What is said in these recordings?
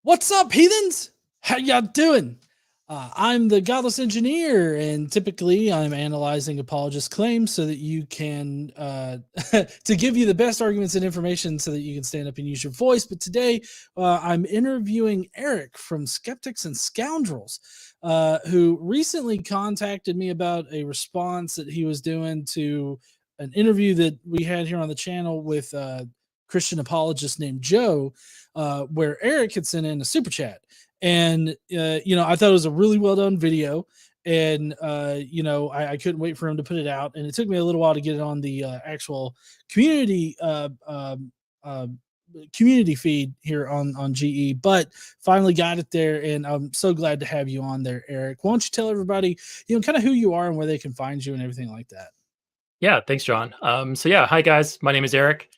What's up, heathens? How y'all doing? I'm the Godless Engineer, and typically I'm analyzing apologist claims so that you can, to give you the best arguments and information so that you can stand up and use your voice. But today I'm interviewing Eric from Skeptics and Scoundrels, who recently contacted me about a response that he was doing to an interview that we had here on the channel with a Christian apologist named Joe, where Eric had sent in a super chat. And I thought it was a really well done video, and I couldn't wait for him to put it out. And it took me a little while to get it on the actual community community feed here on GE, but finally got it there. And I'm so glad to have you on there, Eric. Why don't you tell everybody, kind of who you are and where they can find you and everything like that? Yeah, thanks, John. Hi guys. My name is Eric.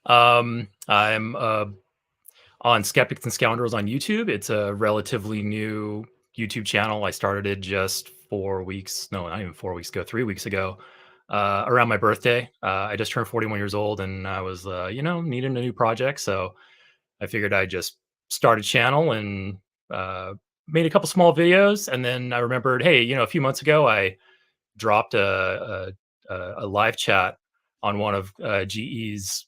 I'm on Skeptics and Scoundrels on YouTube. It's a relatively new YouTube channel. I started it just 4 weeks, no, not even 4 weeks ago, 3 weeks ago, around my birthday. I just turned 41 years old, and I was, needing a new project. So I figured I'd just start a channel and made a couple small videos. And then I remembered, hey, a few months ago, I dropped a live chat on one of GE's.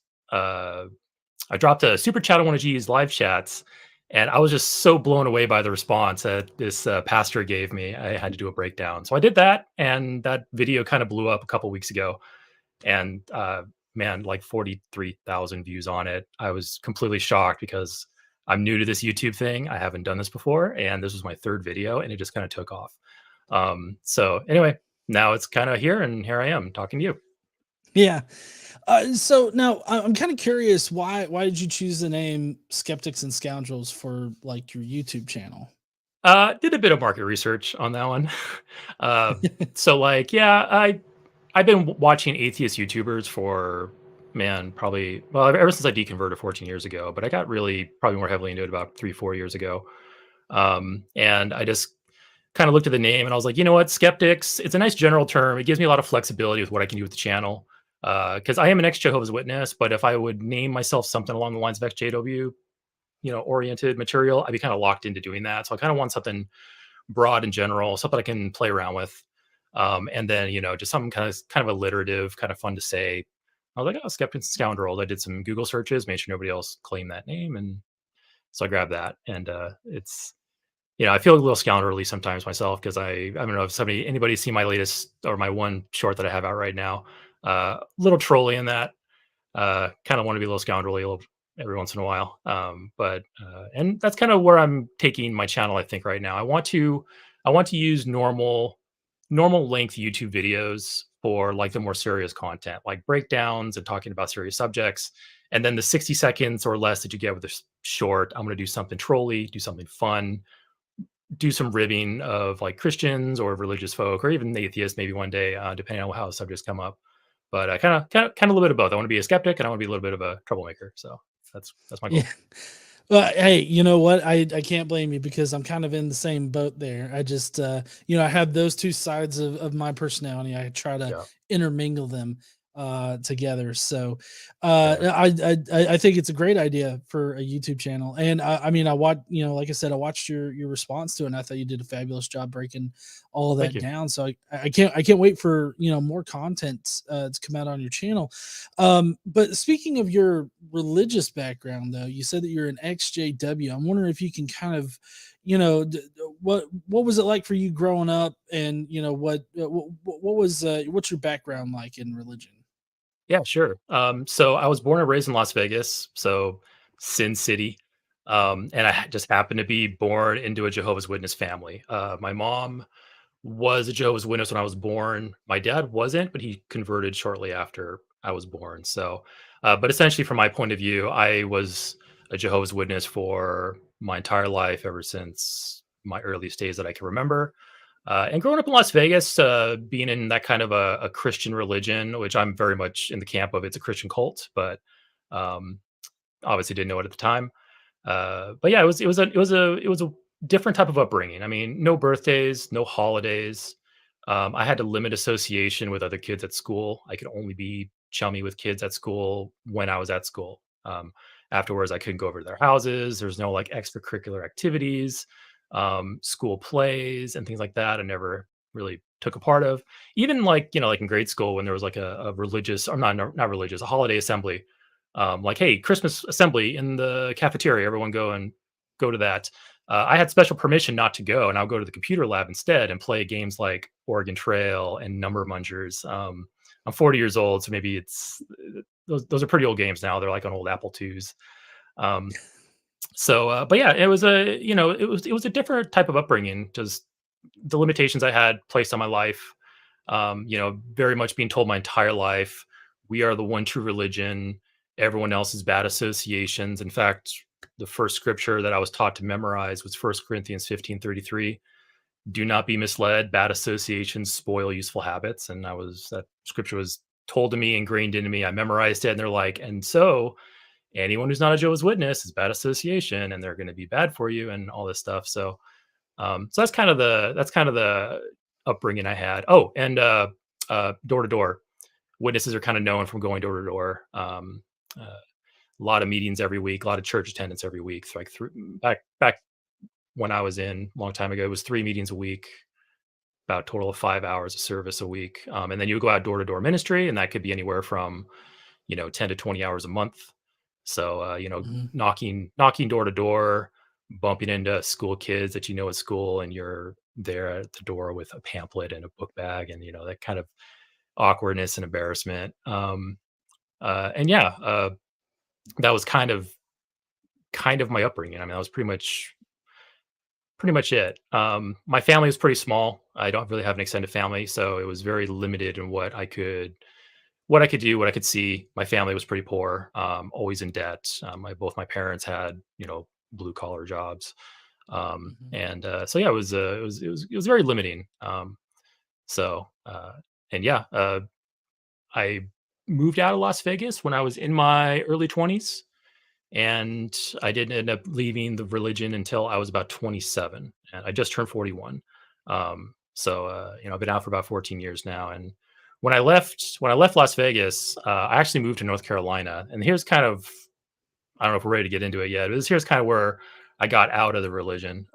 I dropped a super chat on one of GE's live chats, and I was just so blown away by the response that this pastor gave me. I had to do a breakdown, so I did that, and that video kind of blew up a couple weeks ago. And man, like 43,000 views on it. I was completely shocked because I'm new to this YouTube thing. I haven't done this before, and this was my third video, and it just kind of took off. So anyway, now it's kind of here, and here I am talking to you. Yeah. So now I'm kind of curious, why did you choose the name Skeptics and Scoundrels for like your YouTube channel? Did a bit of market research on that one. uh, I've been watching atheist YouTubers for, man, probably, well, ever since I deconverted 14 years ago, but I got really probably more heavily into it about 3-4 years ago. And I just kind of looked at the name and I was like, you know what, Skeptics, it's a nice general term. It gives me a lot of flexibility with what I can do with the channel. Because I am an ex-Jehovah's Witness, but if I would name myself something along the lines of XJW, oriented material, I'd be kind of locked into doing that. So I kind of want something broad and general, something I can play around with. And then, just something kind of alliterative, kind of fun to say. I was like, oh, Skeptics and Scoundrels. I did some Google searches, made sure nobody else claimed that name. And so I grabbed that. And it's, I feel a little scoundrelly sometimes myself because I don't know if anybody seen my latest or my one short that I have out right now. A little trolly in that. Kind of want to be a little scoundrelly a little every once in a while. And that's kind of where I'm taking my channel, I think, right now. I want to use normal length YouTube videos for like the more serious content, like breakdowns and talking about serious subjects. And then the 60 seconds or less that you get with a short, I'm going to do something trolly, do something fun, do some ribbing of like Christians or religious folk or even atheists maybe one day, depending on how the subjects come up. But I kind of a little bit of both. I want to be a skeptic and I want to be a little bit of a troublemaker. So that's my Yeah. goal. Well, hey, you know what? I can't blame you because I'm kind of in the same boat there. I just, I have those two sides of my personality. I try to Yeah. intermingle them together. So Yeah. I think it's a great idea for a YouTube channel. And I mean, I watched, like I said, I watched your response to it, and I thought you did a fabulous job breaking all of Thank that you. down. So I can't wait for more content to come out on your channel. But speaking of your religious background, though, you said that you're an XJW. I'm wondering if you can kind of, what was it like for you growing up, and what was what's your background like in religion? Yeah, sure. So I was born and raised in Las Vegas, so Sin City. And I just happened to be born into a Jehovah's Witness family. My mom was a Jehovah's Witness when I was born. My dad wasn't, but he converted shortly after I was born. So, but essentially, from my point of view, I was a Jehovah's Witness for my entire life, ever since my earliest days that I can remember. And growing up in Las Vegas, being in that kind of a Christian religion, which I'm very much in the camp of, it's a Christian cult, but um, obviously didn't know it at the time. But yeah, it was a different type of upbringing. I mean, no birthdays, no holidays. I had to limit association with other kids at school. I could only be chummy with kids at school when I was at school. Afterwards, I couldn't go over to their houses. There's no like extracurricular activities, school plays, and things like that. I never really took a part of. Even like like in grade school when there was like a religious or not religious, a holiday assembly, like hey, Christmas assembly in the cafeteria, everyone go to that. I had special permission not to go, and I'll go to the computer lab instead and play games like Oregon Trail and Number Mungers. I'm 40 years old, so maybe it's those are pretty old games now. They're like on old Apple IIs. Um, but yeah, it was it was a different type of upbringing. Just the limitations I had placed on my life. Very much being told my entire life, we are the one true religion. Everyone else is bad associations. In fact, the first scripture that I was taught to memorize was 1 Corinthians 15:33. Do not be misled. Bad associations spoil useful habits. And that scripture was told to me, ingrained into me. I memorized it, and they're like, and so anyone who's not a Jehovah's Witness is bad association, and they're going to be bad for you, and all this stuff. So that's kind of the upbringing I had. Oh, and door to door witnesses are kind of known from going door to door. A lot of meetings every week, a lot of church attendance every week. So like back when I was in a long time ago, it was 3 meetings a week, about a total of 5 hours of service a week. And then you would go out door to door ministry, and that could be anywhere from 10 to 20 hours a month. So Mhm. knocking door to door, bumping into school kids that at school, and you're there at the door with a pamphlet and a book bag, and that kind of awkwardness and embarrassment. And yeah, that was kind of my upbringing. I mean, that was pretty much it. My family was pretty small. I don't really have an extended family, so it was very limited in what I could do, what I could see. My family was pretty poor, always in debt. Both my parents had blue collar jobs, Mhm. and yeah, it was very limiting. And yeah, I moved out of Las Vegas when I was in my early 20s, and I didn't end up leaving the religion until I was about 27, and I just turned 41. I've been out for about 14 years now. And when I left Las Vegas, I actually moved to North Carolina. And here's kind of, I don't know if we're ready to get into it yet, but here's kind of where I got out of the religion.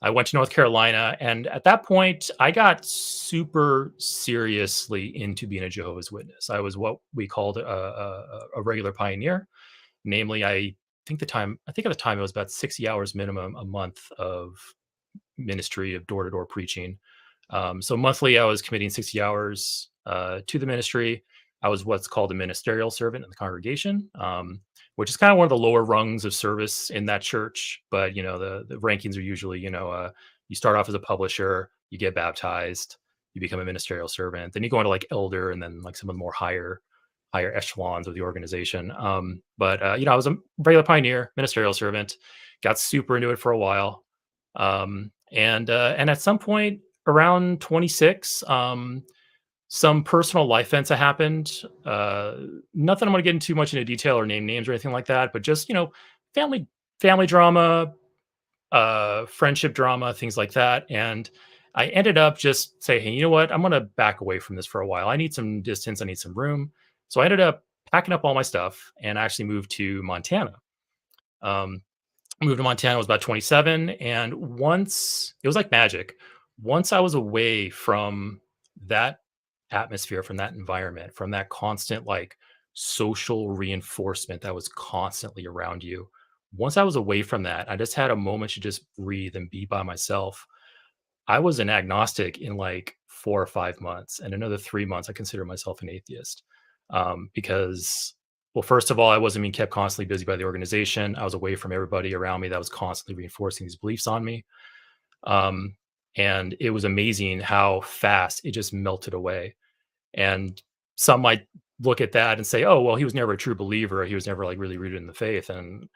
I went to North Carolina, and at that point, I got super seriously into being a Jehovah's Witness. I was what we called a regular pioneer. Namely, I think at the time it was about 60 hours minimum a month of ministry, of door to door preaching. So monthly, I was committing 60 hours to the ministry. I was what's called a ministerial servant in the congregation, which is kind of one of the lower rungs of service in that church. But the rankings are usually you start off as a publisher, you get baptized, you become a ministerial servant, then you go into like elder, and then like some of the more higher echelons of the organization. I was a regular pioneer, ministerial servant, got super into it for a while. And at some point around 26, some personal life events that happened. Nothing I'm going to get into much into detail or name names or anything like that, but just, family, family drama, friendship drama, things like that. And I ended up just saying, hey, you know what? I'm going to back away from this for a while. I need some distance. I need some room. So I ended up packing up all my stuff and actually moved to Montana. Um, moved to Montana, I was about 27. And once it was like magic, once I was away from that atmosphere, from that environment, from that constant like social reinforcement that was constantly around you. Once I was away from that, I just had a moment to just breathe and be by myself. I was an agnostic in like 4 or 5 months, and another 3 months, I consider myself an atheist. Because, well, first of all, I wasn't being kept constantly busy by the organization. I was away from everybody around me that was constantly reinforcing these beliefs on me. Um, and it was amazing how fast it just melted away. And some might look at that and say, "Oh, well, he was never a true believer. He was never like really rooted in the faith." And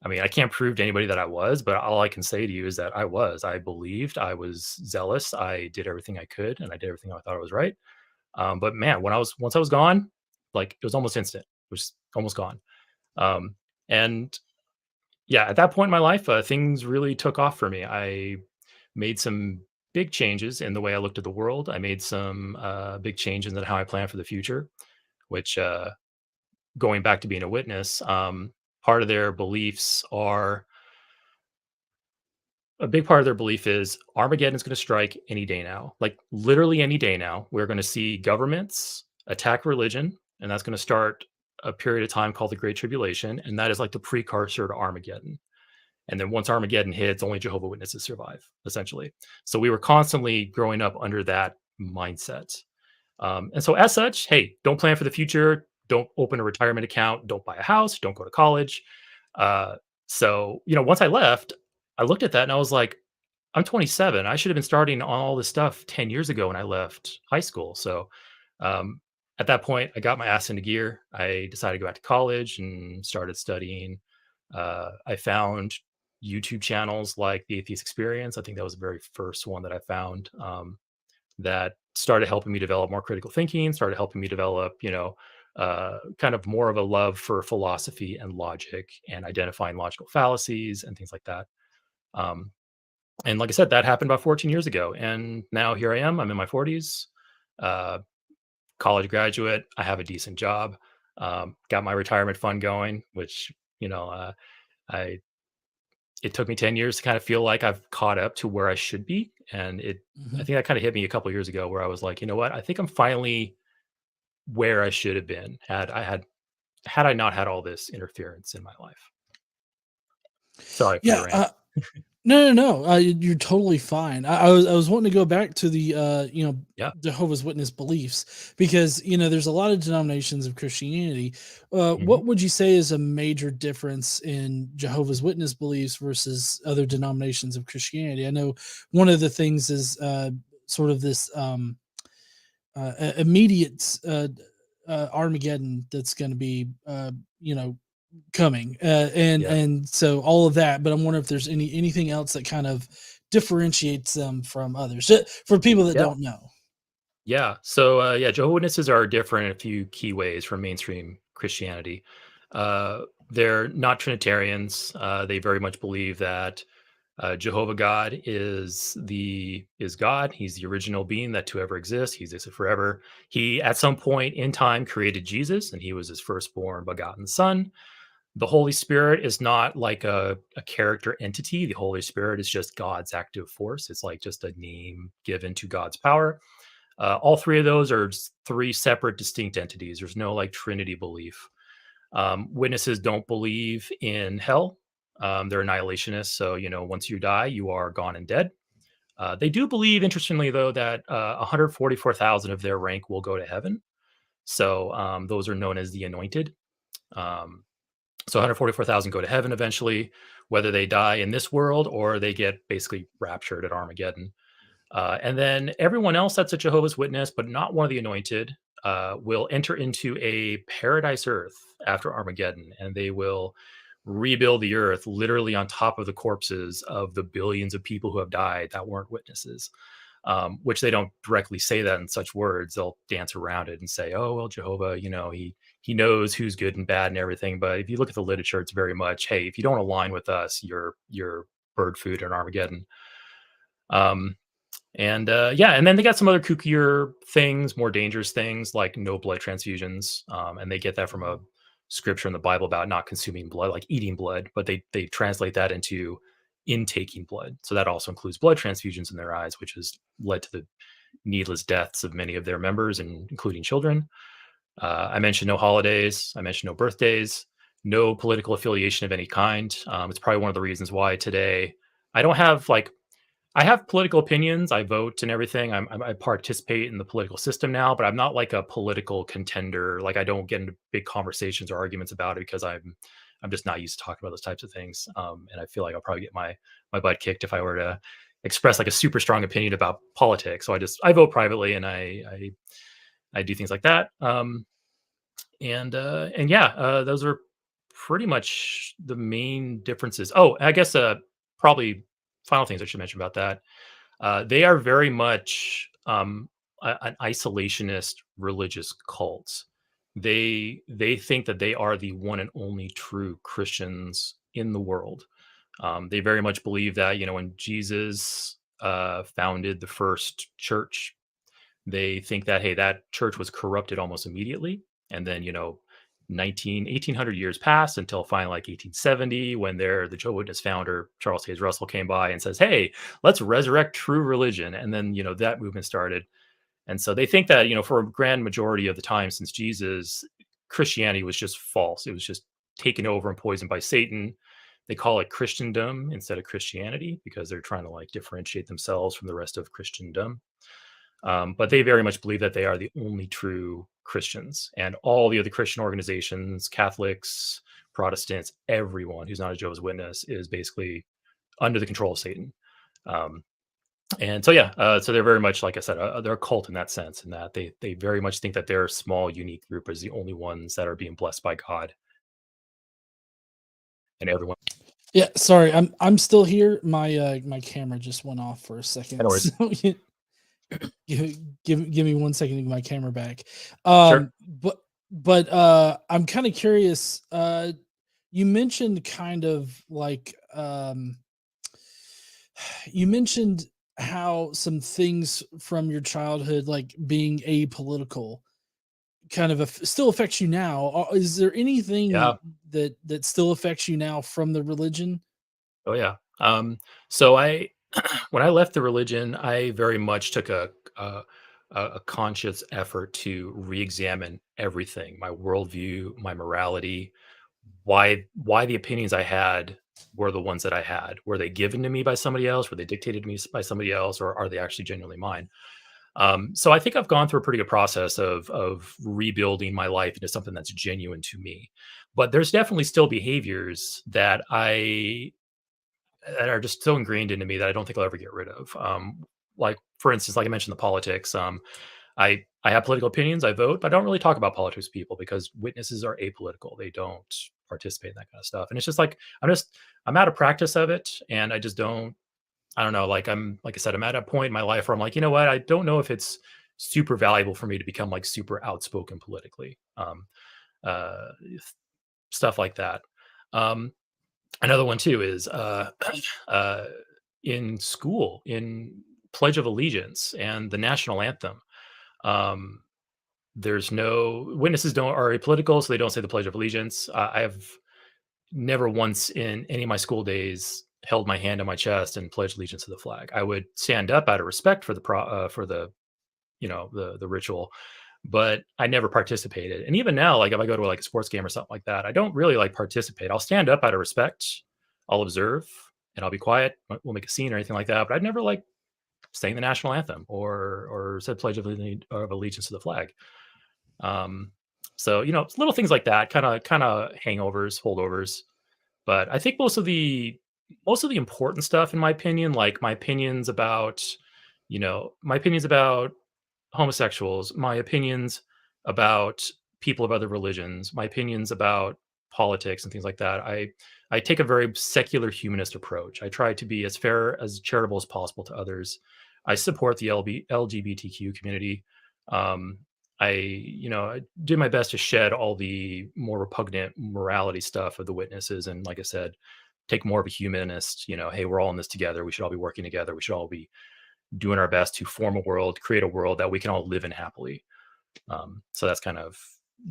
I mean, I can't prove to anybody that I was, but all I can say to you is that I was. I believed. I was zealous. I did everything I could, and I did everything I thought was right. But man, once I was gone, like it was almost instant. It was almost gone. Um, and yeah, at that point in my life, things really took off for me. I made some big changes in the way I looked at the world. I made some big changes in how I plan for the future, which going back to being a witness. part of their beliefs are a big part of their belief is Armageddon is going to strike any day now, like literally any day now. We're going to see governments attack religion, and that's going to start a period of time called the Great Tribulation, and that is like the precursor to Armageddon. And then once Armageddon hits, only Jehovah Witnesses survive, essentially. So we were constantly growing up under that mindset. And so, as such, hey, don't plan for the future. Don't open a retirement account. Don't buy a house. Don't go to college. So, once I left, I looked at that and I was like, I'm 27. I should have been starting on all this stuff 10 years ago when I left high school. So, um, at that point, I got my ass into gear. I decided to go back to college and started studying. I found YouTube channels like the Atheist Experience. I think that was the very first one that I found. That started helping me develop more critical thinking, started helping me develop, kind of more of a love for philosophy and logic and identifying logical fallacies and things like that. Um, and like I said, that happened about 14 years ago. And now here I am. I'm in my 40s, uh, college graduate. I have a decent job, got my retirement fund going, which, I it took me 10 years to kind of feel like I've caught up to where I should be. And I Mhm. think that kind of hit me a couple of years ago where I was like, you know what? I think I'm finally where I should have been had I not had all this interference in my life. Sorry for the Yeah, rant. no, no, no. You're totally fine. I was wanting to go back to the Yeah. Jehovah's Witness beliefs because there's a lot of denominations of Christianity. Mhm. What would you say is a major difference in Jehovah's Witness beliefs versus other denominations of Christianity? I know one of the things is sort of this immediate Armageddon that's going to be coming, Yeah. and so all of that. But I'm wondering if there's anything else that kind of differentiates them from others, for people that Yeah. don't know. Yeah. So, Jehovah Witnesses are different in a few key ways from mainstream Christianity. They're not Trinitarians. They very much believe that Jehovah God is God. He's the original being that to ever exist. He's existed forever. He, at some point in time, created Jesus, and he was his firstborn begotten Son. The Holy Spirit is not like a character entity. The Holy Spirit is just God's active force. It's like just a name given to God's power. All three of those are three separate, distinct entities. There's no like Trinity belief. Witnesses don't believe in hell. They're annihilationists. So, once you die, you are gone and dead. They do believe, interestingly, though, that 144,000 of their rank will go to heaven. So, those are known as the anointed. Um, so 144,000 go to heaven eventually, whether they die in this world or they get basically raptured at Armageddon. And then everyone else that's a Jehovah's Witness, but not one of the anointed, will enter into a paradise earth after Armageddon, and they will rebuild the earth literally on top of the corpses of the billions of people who have died that weren't witnesses. Which they don't directly say that in such words. They'll dance around it and say, "Oh well, Jehovah, he knows who's good and bad and everything." But if you look at the literature, it's very much, "Hey, if you don't align with us, you're bird food in Armageddon." Um, and then they got some other kookier things, more dangerous things like no blood transfusions, and they get that from a scripture in the Bible about not consuming blood, like eating blood, but they translate that into intaking blood. So that also includes blood transfusions in their eyes, which has led to the needless deaths of many of their members, and including children. I mentioned no holidays. I mentioned no birthdays, no political affiliation of any kind. It's probably one of the reasons why today I don't have like I have political opinions. I vote and everything. I participate in the political system now, but I'm not like a political contender. Like I don't get into big conversations or arguments about it because I'm just not used to talking about those types of things. And I feel like I'll probably get my butt kicked if I were to express like a super strong opinion about politics. So I vote privately and I do things like that. And yeah, those are pretty much the main differences. Oh, I guess probably final things I should mention about that. They are very much an isolationist religious cult. They think that they are the one and only true Christians in the world. They very much believe that when Jesus founded the first church, they think that hey, that church was corrupted almost immediately, and then 1800 years passed until finally like 1870, when the Jehovah Witness founder, Charles Taze Russell, came by and says, hey, let's resurrect true religion. And then, that movement started. And so they think that, for a grand majority of the time since Jesus, Christianity was just false. It was just taken over and poisoned by Satan. They call it Christendom instead of Christianity because they're trying to like differentiate themselves from the rest of Christendom. But they very much believe that they are the only true Christians, and all the other Christian organizations, Catholics, Protestants, everyone who's not a Jehovah's Witness is basically under the control of Satan. Um, and so, yeah, so they're very much, like I said, they're a cult in that sense, in that they very much think that their small, unique group is the only ones that are being blessed by God, and everyone. Yeah, sorry, I'm still here. My camera just went off for a second. No worries. So give me 1 second to get my camera back. Sure. But I'm kind of curious. You mentioned kind of like you mentioned how some things from your childhood, like being apolitical, kind of still affects you now. Is there anything Yeah. that still affects you now from the religion? Oh yeah. So I, when I left the religion, I very much took a conscious effort to re-examine everything, my worldview, my morality, why the opinions I had were the ones that I had. Were they given to me by somebody else? Were they dictated to me by somebody else, or are they actually genuinely mine? So I think I've gone through a pretty good process of rebuilding my life into something that's genuine to me. But there's definitely still behaviors that are just so ingrained into me that I don't think I'll ever get rid of. Like for instance, like I mentioned, the politics. I have political opinions. I vote, but I don't really talk about politics with people because witnesses are apolitical. They don't participate in that kind of stuff. And it's just like I'm out of practice of it, and I just don't. I don't know. Like I said, I'm at a point in my life where I'm like, you know what? I don't know if it's super valuable for me to become like super outspoken politically. Uh, Stuff like that. Um, Another one too is uh, in school, in Pledge of Allegiance and the national anthem. Um, there's no witnesses don't are apolitical, so they don't say the Pledge of Allegiance. I have never once in any of my school days held my hand on my chest and pledged allegiance to the flag. I would stand up out of respect for the the ritual, but I never participated. And even now, like if I go to like a sports game or something like that, I don't really like participate. I'll stand up out of respect. I'll observe and I'll be quiet. We'll make a scene or anything like that. But I'd never like sang the national anthem or said pledge of allegiance to the flag. Um, so little things like that, kind of hangovers, holdovers. But I think most of the important stuff, in my opinion, like my opinions about homosexuals, my opinions about people of other religions, my opinions about politics and things like that. I take a very secular humanist approach. I try to be as fair, as charitable as possible to others. I support the LGBTQ community. Um, I did my best to shed all the more repugnant morality stuff of the witnesses, and like I said, take more of a humanist. Hey, we're all in this together. We should all be working together. We should all be doing our best to form a world, create a world that we can all live in happily. So that's kind of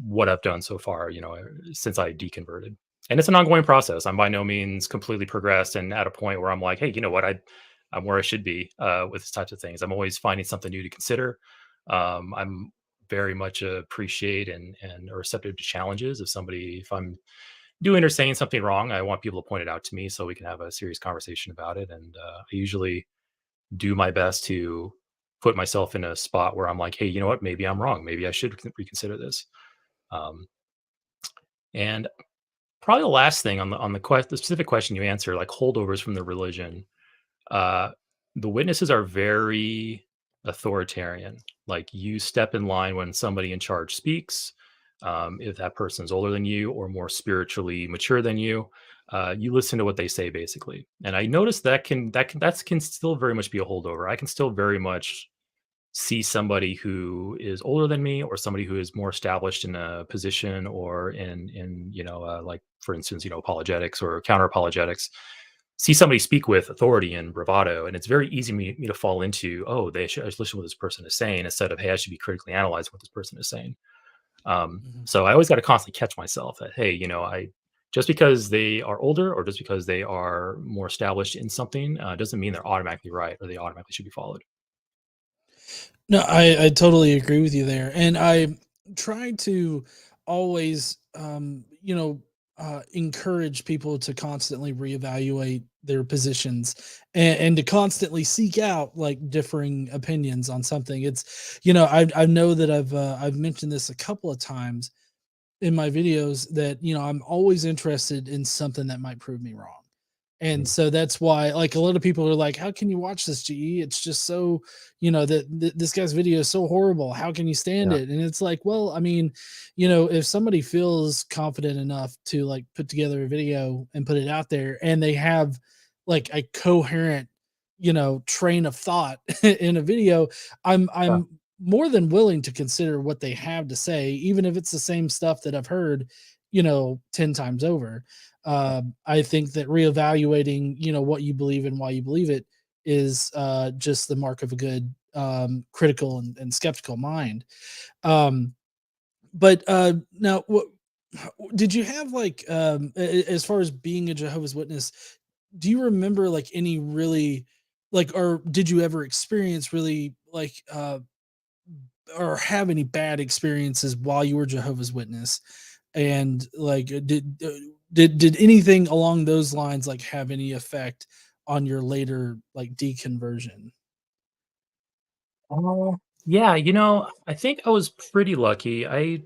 what I've done so far, since I deconverted. And it's an ongoing process. I'm by no means completely progressed and at a point where I'm like, hey, you know what? I'm where I should be with these types of things. I'm always finding something new to consider. I'm very much appreciate and are receptive to challenges. If I'm doing or saying something wrong, I want people to point it out to me so we can have a serious conversation about it. And I usually do my best to put myself in a spot where I'm like, hey, you know what? Maybe I'm wrong. Maybe I should reconsider this. Um, and probably the last thing the specific question you answer, like holdovers from the religion, uh, the witnesses are very authoritarian. Like you step in line when somebody in charge speaks. If that person's older than you or more spiritually mature than you, you listen to what they say, basically. And I noticed that can still very much be a holdover. I can still very much see somebody who is older than me or somebody who is more established in a position or in like for instance apologetics or counter apologetics, see somebody speak with authority and bravado, and it's very easy me to fall into, oh, I should listen to what this person is saying instead of, hey, I should be critically analyzing what this person is saying. Mhm. So I always got to constantly catch myself that, hey, I just because they are older or just because they are more established in something doesn't mean they're automatically right or they automatically should be followed. No, I totally agree with you there, and I try to always, encourage people to constantly reevaluate their positions and to constantly seek out like differing opinions on something. It's, I know that I've mentioned this a couple of times in my videos that, I'm always interested in something that might prove me wrong. And Mhm. so that's why, like, a lot of people are like, "How can you watch this, GE? It's just so, this guy's video is so horrible. How can you stand Yeah. it?" And it's like, well, I mean, if somebody feels confident enough to like put together a video and put it out there, and they have like a coherent, train of thought in a video, Yeah. I'm more than willing to consider what they have to say, even if it's the same stuff that I've heard, 10 times over. I think that reevaluating, what you believe and why you believe it is just the mark of a good critical and skeptical mind. Um, but now, what did you have like as far as being a Jehovah's Witness? Do you remember like any really like, or did you ever experience really like or have any bad experiences while you were Jehovah's Witness? And like, did anything along those lines like have any effect on your later like deconversion? Yeah, I think I was pretty lucky. I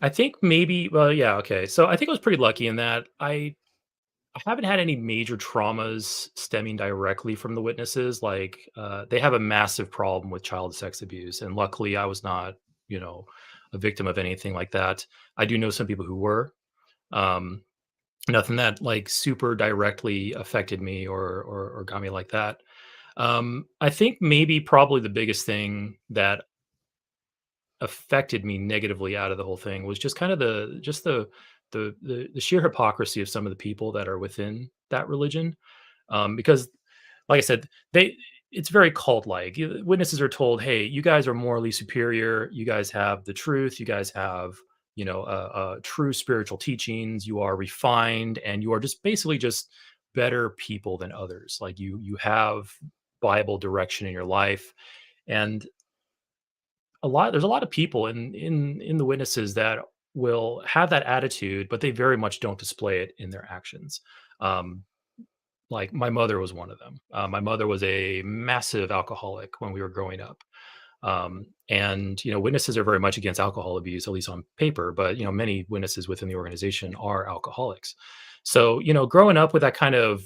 think maybe well, yeah, okay. So I think I was pretty lucky in that I haven't had any major traumas stemming directly from the witnesses. Like, they have a massive problem with child sex abuse, and luckily, I was not, you know, a victim of anything like that. I do know some people who were. Um, Nothing that like super directly affected me or got me like that. I think maybe probably the biggest thing that affected me negatively out of the whole thing was just kind of the sheer hypocrisy of some of the people that are within that religion. Because, like I said, they it's very cult like. Witnesses are told, "Hey, you guys are morally superior. You guys have the truth. You guys have true spiritual teachings. You are refined, and you are just basically just better people than others. Like you have Bible direction in your life." And there's a lot of people in the witnesses that will have that attitude, but they very much don't display it in their actions. Um, like my mother was one of them. My mother was a massive alcoholic when we were growing up. And witnesses are very much against alcohol abuse, at least on paper, but many witnesses within the organization are alcoholics. So growing up with that kind of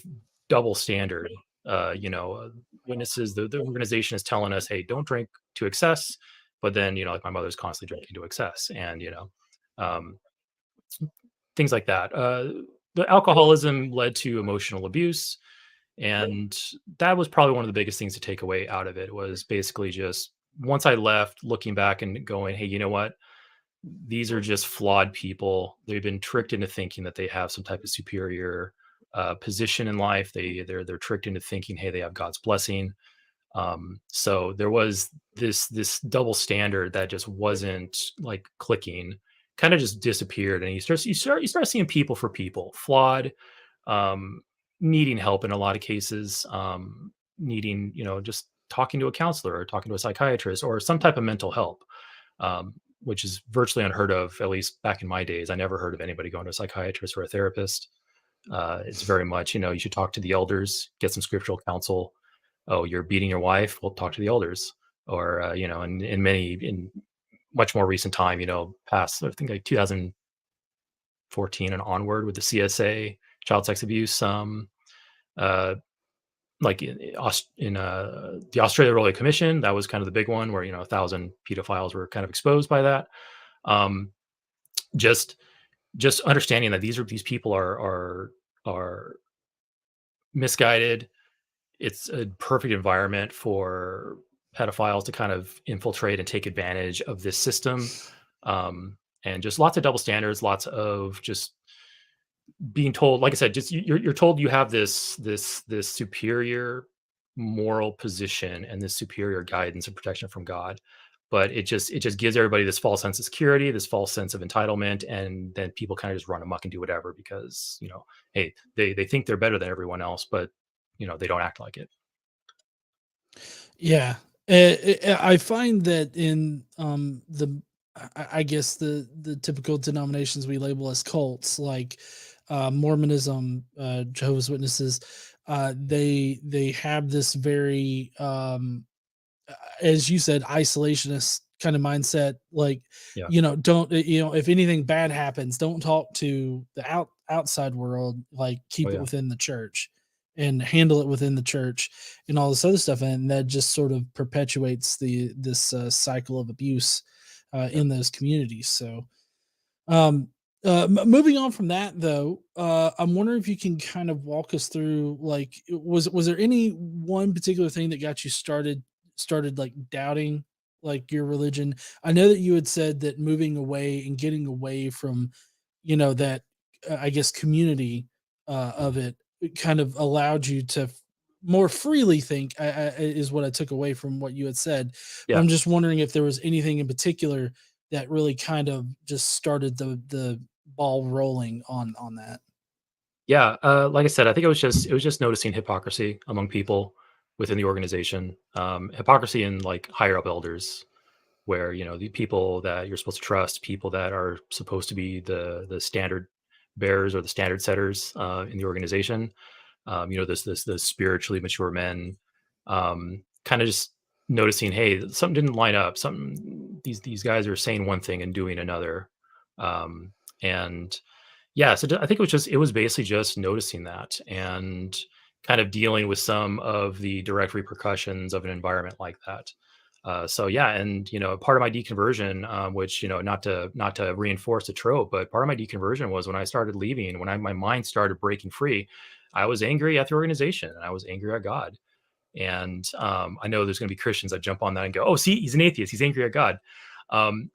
double standard, uh, you know, uh, witnesses, the organization is telling us, hey, don't drink to excess, but then like my mother's constantly drinking to excess, and um, things like that. The alcoholism led to emotional abuse, and that was probably one of the biggest things to take away out of it was basically just once I left, looking back and going, "Hey, you know what? These are just flawed people. They've been tricked into thinking that they have some type of superior position in life. They're tricked into thinking, hey, they have God's blessing." So there was this double standard that just wasn't like clicking, kind of just disappeared, and you start seeing people for people, flawed, um, needing help in a lot of cases, needing just talking to a counselor or talking to a psychiatrist or some type of mental help, um, which is virtually unheard of. At least back in my days, I never heard of anybody going to a psychiatrist or a therapist. It's very much, you should talk to the elders, get some scriptural counsel. Oh, you're beating your wife? Well, talk to the elders. Or, in much more recent time, past, I think like 2014 and onward with the CSA, child sex abuse, uh, like in the Australia Royal Commission, that was kind of the big one where, 1,000 pedophiles were kind of exposed by that. Um, just, just understanding that these people are misguided. It's a perfect environment for pedophiles to kind of infiltrate and take advantage of this system. And just lots of double standards, lots of just being told, like I said, just you're told you have this superior moral position and this superior guidance and protection from God. but it just gives everybody this false sense of security, this false sense of entitlement, and then people kind of just run amok and do whatever because hey, they think they're better than everyone else, but they don't act like it. Yeah. I find that in I guess the typical denominations we label as cults, like Mormonism, Jehovah's Witnesses, they have this very as you said, isolationist kind of mindset. Like, Yeah. don't if anything bad happens, don't talk to the outside world. Like, Oh keep it yeah. within the church and handle it within the church and all this other stuff, and that just sort of perpetuates this cycle of abuse Yeah. in those communities. So, um, moving on from that, though, I'm wondering if you can kind of walk us through, like, was there any one particular thing that got you started like doubting like your religion? I know that you had said that moving away and getting away from, that I guess community of it kind of allowed you to more freely think. Is what I took away from what you had said. But Yeah. I'm just wondering if there was anything in particular that really kind of just started the ball rolling on that. Yeah, like I said, I think it was just noticing hypocrisy among people within the organization, hypocrisy in like higher up elders, where the people that you're supposed to trust, people that are supposed to be the standard bearers or the standard setters in the organization, this spiritually mature men, kind of just noticing, hey, something didn't line up. Something these guys are saying one thing and doing another, and yeah, so I think it was basically just noticing that and kind of dealing with some of the direct repercussions of an environment like that. So yeah, and part of my deconversion, which not to reinforce the trope, but part of my deconversion was when I started leaving, when my mind started breaking free. I was angry at the organization and I was angry at God. And I know there's going to be Christians that jump on that and go, "Oh, see, he's an atheist. He's angry at God." Um,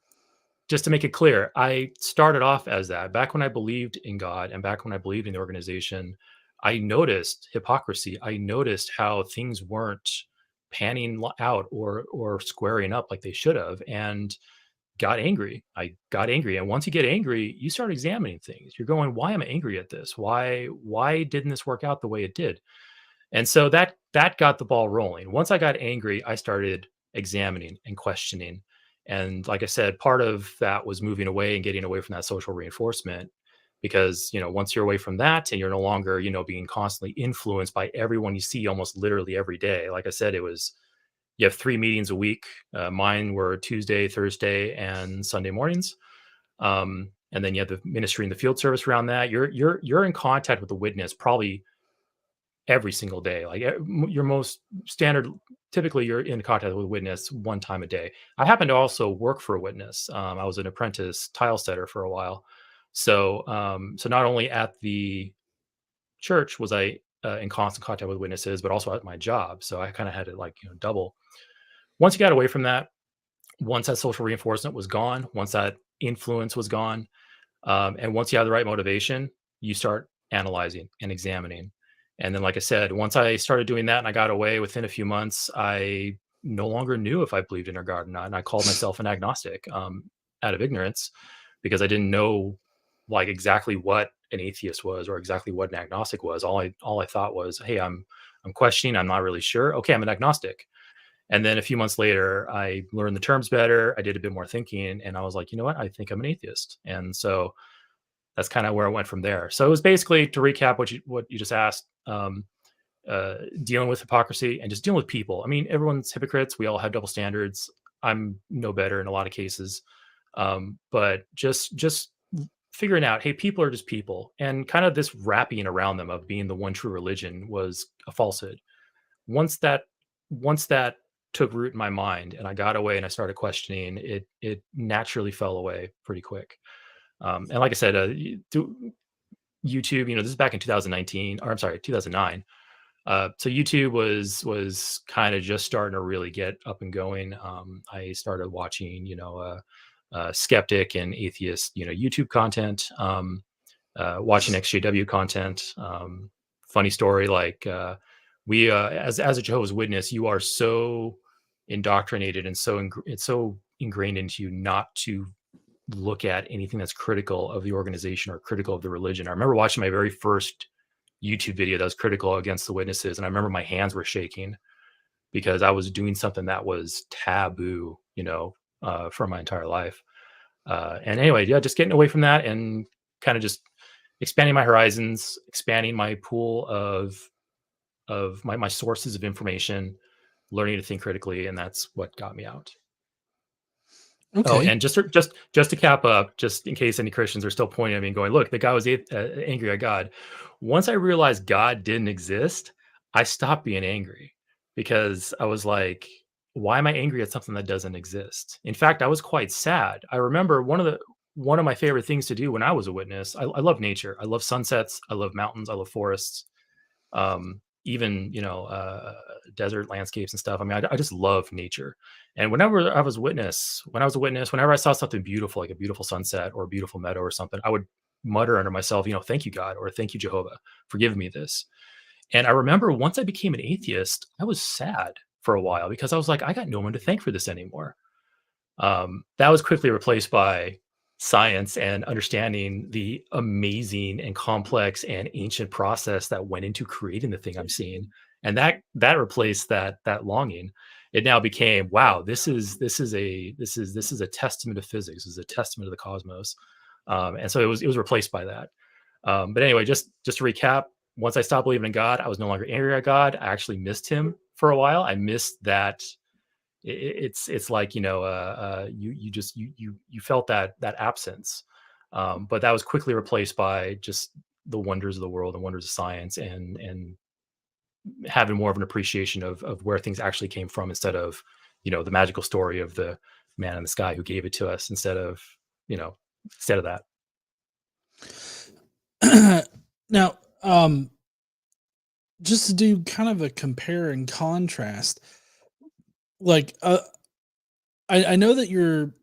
just to make it clear, I started off as that. Back when I believed in God and back when I believed in the organization, I noticed hypocrisy. I noticed how things weren't panning out or squaring up like they should have, and got angry. I got angry, and once you get angry, you start examining things. You're going, "Why am I angry at this? Why didn't this work out the way it did?" And so that got the ball rolling. Once I got angry, I started examining and questioning. And like I said, part of that was moving away and getting away from that social reinforcement because, once you're away from that and you're no longer, being constantly influenced by everyone you see almost literally every day. Like I said, you have 3 meetings a week. Mine were Tuesday, Thursday, and Sunday mornings. And then you have the ministry and the field service around that. You're in contact with the witness probably every single day. Like your most standard, typically you're in contact with a witness one time a day. I happen to also work for a witness. I was an apprentice tile setter for a while. So not only at the church was I in constant contact with witnesses, but also at my job. So I kind of had to like, double. Once you got away from that, once that social reinforcement was gone, once that influence was gone, and once you have the right motivation, you start analyzing and examining. And then, like I said, once I started doing that and I got away within a few months, I no longer knew if I believed in a God or not. And I called myself an agnostic out of ignorance because I didn't know like exactly what an atheist was or exactly what an agnostic was. All I thought was, hey, I'm questioning. I'm not really sure. Okay, I'm an agnostic. And then a few months later, I learned the terms better. I did a bit more thinking, and I was like, you know what? I think I'm an atheist. And so that's kind of where I went from there. So it was basically to recap what you just asked, dealing with hypocrisy and just dealing with people. I mean, everyone's hypocrites. We all have double standards. I'm no better in a lot of cases, but just figuring out, hey, people are just people, and kind of this wrapping around them of being the one true religion was a falsehood. Once that once that took root in my mind, and I got away and I started questioning, it naturally fell away pretty quick. And like I said, YouTube, this is back in 2019, or I'm sorry, 2009. So YouTube was kind of just starting to really get up and going. I started watching, skeptic and atheist, YouTube content, watching XJW content. Funny story, like we as a Jehovah's Witness, you are so indoctrinated and it's so ingrained into you not to look at anything that's critical of the organization or critical of the religion. I remember watching my very first YouTube video that was critical against the witnesses, and I remember my hands were shaking because I was doing something that was taboo, for my entire life. And anyway, yeah, just getting away from that and kind of just expanding my horizons, expanding my pool of my sources of information, learning to think critically, and that's what got me out. Oh, Okay. and just to cap up, just in case any Christians are still pointing at me and going, "Look, the guy was angry at God." Once I realized God didn't exist, I stopped being angry because I was like, "Why am I angry at something that doesn't exist?" In fact, I was quite sad. I remember one of my favorite things to do when I was a witness. I love nature. I love sunsets. I love mountains. I love forests. Even desert landscapes and stuff. I mean, I just love nature. And when I was a witness, whenever I saw something beautiful, like a beautiful sunset or a beautiful meadow or something, I would mutter under myself, "Thank you, God," or "Thank you, Jehovah, for giving me this." And I remember once I became an atheist, I was sad for a while because I was like, I got no one to thank for this anymore. That was quickly replaced by science and understanding the amazing and complex and ancient process that went into creating the thing I'm seeing, and that replaced that longing. It now became, wow, this is a testament of physics. This is a testament of the cosmos, and so it was replaced by that. But anyway, just to recap, once I stopped believing in God, I was no longer angry at God. I actually missed him for a while. I missed that it's like you felt that absence, but that was quickly replaced by just the wonders of the world and wonders of science and having more of an appreciation of where things actually came from instead of the magical story of the man in the sky who gave it to us you know instead of that. Now, just to do kind of a compare and contrast, like I know that you're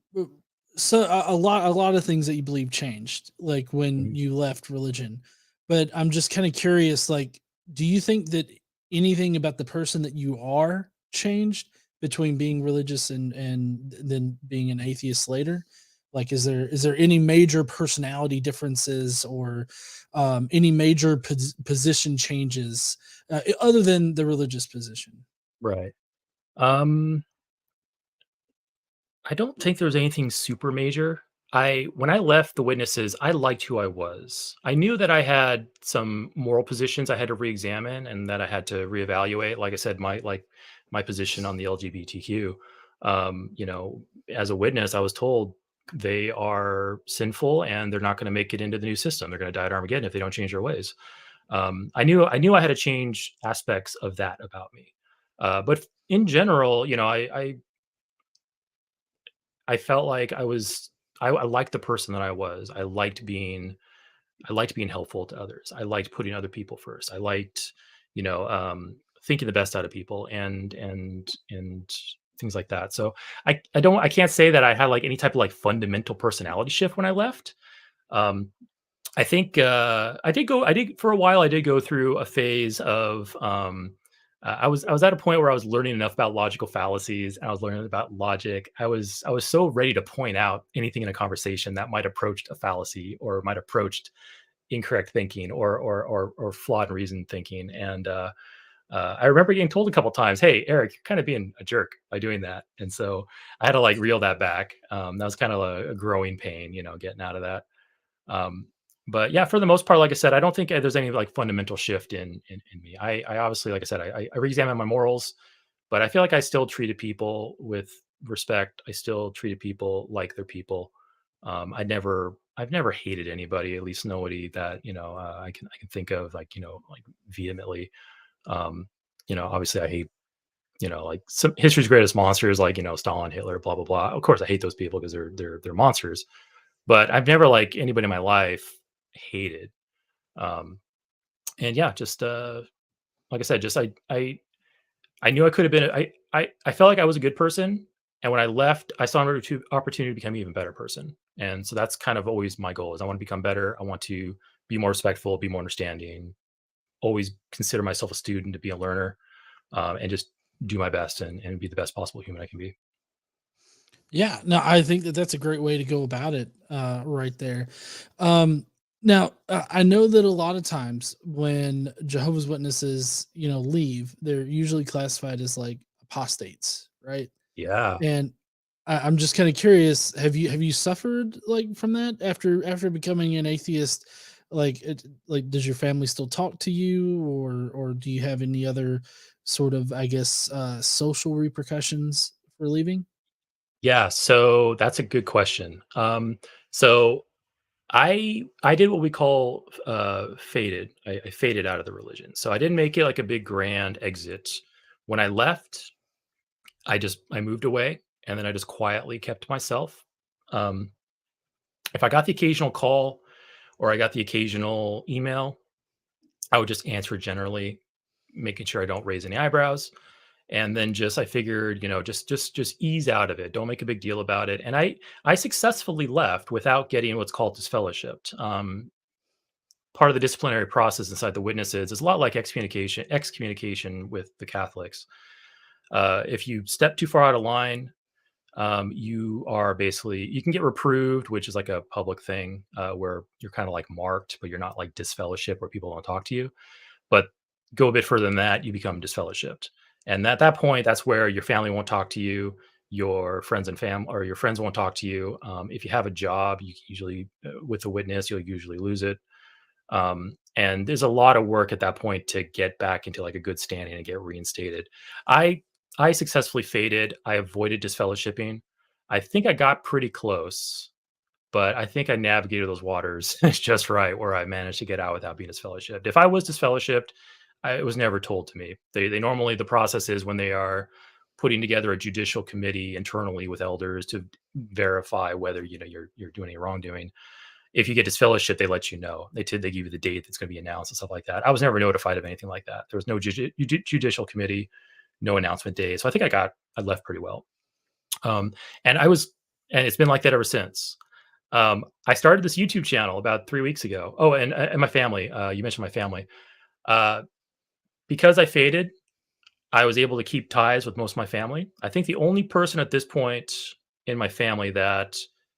so a lot of things that you believe changed, like when Mhm. you left religion, but I'm just kind of curious, like, do you think that anything about the person that you are changed between being religious and then being an atheist later? Like, is there any major personality differences or any major position changes other than the religious position? Right. Um, I don't think there was anything super major. When I left the witnesses, I liked who I was. I knew that I had some moral positions I had to re-examine and that I had to reevaluate. Like I said, my position on the LGBTQ. As a witness, I was told they are sinful and they're not going to make it into the new system. They're going to die at Armageddon if they don't change their ways. I knew I had to change aspects of that about me. But in general, I felt like I liked the person that I was. I liked being helpful to others. I liked putting other people first. I liked, thinking the best out of people and things like that. So I can't say that I had like any type of like fundamental personality shift when I left. Um, I think I did for a while. I did go through a phase of I was at a point where I was learning enough about logical fallacies and I was learning about logic. I was so ready to point out anything in a conversation that might approached a fallacy or might approached incorrect thinking or flawed reason thinking. And I remember getting told a couple times, "Hey, Eric, you're kind of being a jerk by doing that." And so I had to like reel that back. That was kind of a growing pain, getting out of that. Um, but yeah, for the most part, like I said, I don't think there's any like fundamental shift in me. I obviously, like I said, I re-examine my morals, but I feel like I still treated people with respect. I still treated people like they're people. I've never hated anybody, at least nobody that I can think of like vehemently. Um, Obviously, I hate like some history's greatest monsters, like Stalin, Hitler, blah blah blah. Of course, I hate those people because they're monsters. But I've never like anybody in my life hated. Um, and yeah, just like I said, just I knew I could have been. I felt like I was a good person, and when I left, I saw an opportunity to become an even better person. And so that's kind of always my goal: is I want to become better. I want to be more respectful, be more understanding. Always consider myself a student, to be a learner, and just do my best and be the best possible human I can be. Yeah, no, I think that that's a great way to go about it, right there. Um, Now, I know that a lot of times when Jehovah's Witnesses, leave, they're usually classified as like apostates, right? Yeah. And I'm just kind of curious, have you suffered like from that after becoming an atheist? Like, does your family still talk to you, or do you have any other sort of, I guess, social repercussions for leaving? Yeah, so that's a good question. So I did what we call faded. I faded out of the religion. So I didn't make it like a big grand exit. When I left, I moved away, and then I just quietly kept to myself. Um, if I got the occasional call or I got the occasional email, I would just answer generally, making sure I don't raise any eyebrows. And then I figured, just ease out of it. Don't make a big deal about it. And I successfully left without getting what's called disfellowshipped. Part of the disciplinary process inside the witnesses is a lot like excommunication with the Catholics. If you step too far out of line, you can get reproved, which is like a public thing where you're kind of like marked, but you're not like disfellowship where people don't talk to you. But go a bit further than that, you become disfellowshipped. And at that point, that's where your family won't talk to you, your friends and or your friends won't talk to you. If you have a job, you usually, with a witness, you'll usually lose it. And there's a lot of work at that point to get back into like a good standing and get reinstated. I I successfully faded. I avoided disfellowshipping. I think I got pretty close, but I think I navigated those waters just right where I managed to get out without being disfellowshipped. If I was disfellowshipped, it was never told to me. They normally, the process is when they are putting together a judicial committee internally with elders to verify whether you're doing any wrongdoing. If you get disfellowship, they let you know. They give you the date that's going to be announced and stuff like that. I was never notified of anything like that. There was no judicial committee, no announcement day. So I think I left pretty well. Um, and I was, and it's been like that ever since. I started this YouTube channel about 3 weeks ago. Oh, and my family. You mentioned my family. Uh, because I faded, I was able to keep ties with most of my family. I think the only person at this point in my family that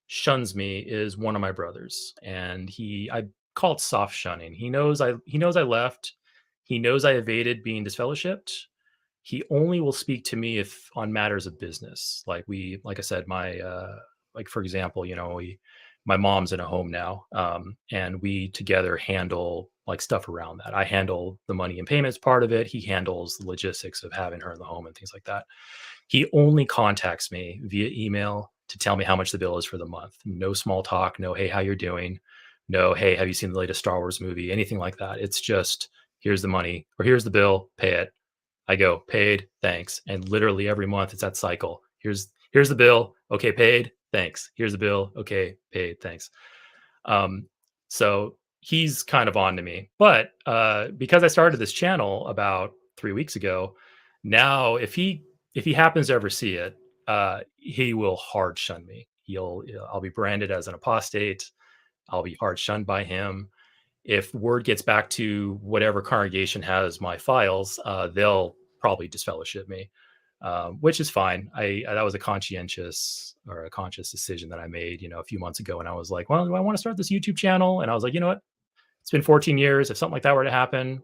shuns me is one of my brothers, and I call it soft shunning. He knows I left. He knows I evaded being disfellowshipped. He only will speak to me if on matters of business. Like I said, like for example, my mom's in a home now, and we together handle like stuff around that. I handle the money and payments part of it. He handles the logistics of having her in the home and things like that. He only contacts me via email to tell me how much the bill is for the month. No small talk. No, hey, how you're doing? No, hey, have you seen the latest Star Wars movie? Anything like that. It's just here's the money or here's the bill. Pay it. I go, paid, thanks. And literally every month it's that cycle. Here's the bill. Okay, paid, thanks. Here's the bill. Okay, paid, thanks. Um, so he's kind of on to me. But because I started this channel about 3 weeks ago, now if he happens to ever see it, he will hard shun me. I'll be branded as an apostate. I'll be hard shunned by him. If word gets back to whatever congregation has my files, they'll probably disfellowship me, which is fine. That was a conscious decision that I made, a few months ago, and I was like, well, do I want to start this YouTube channel? And I was like, you know what? It's been 14 years. If something like that were to happen,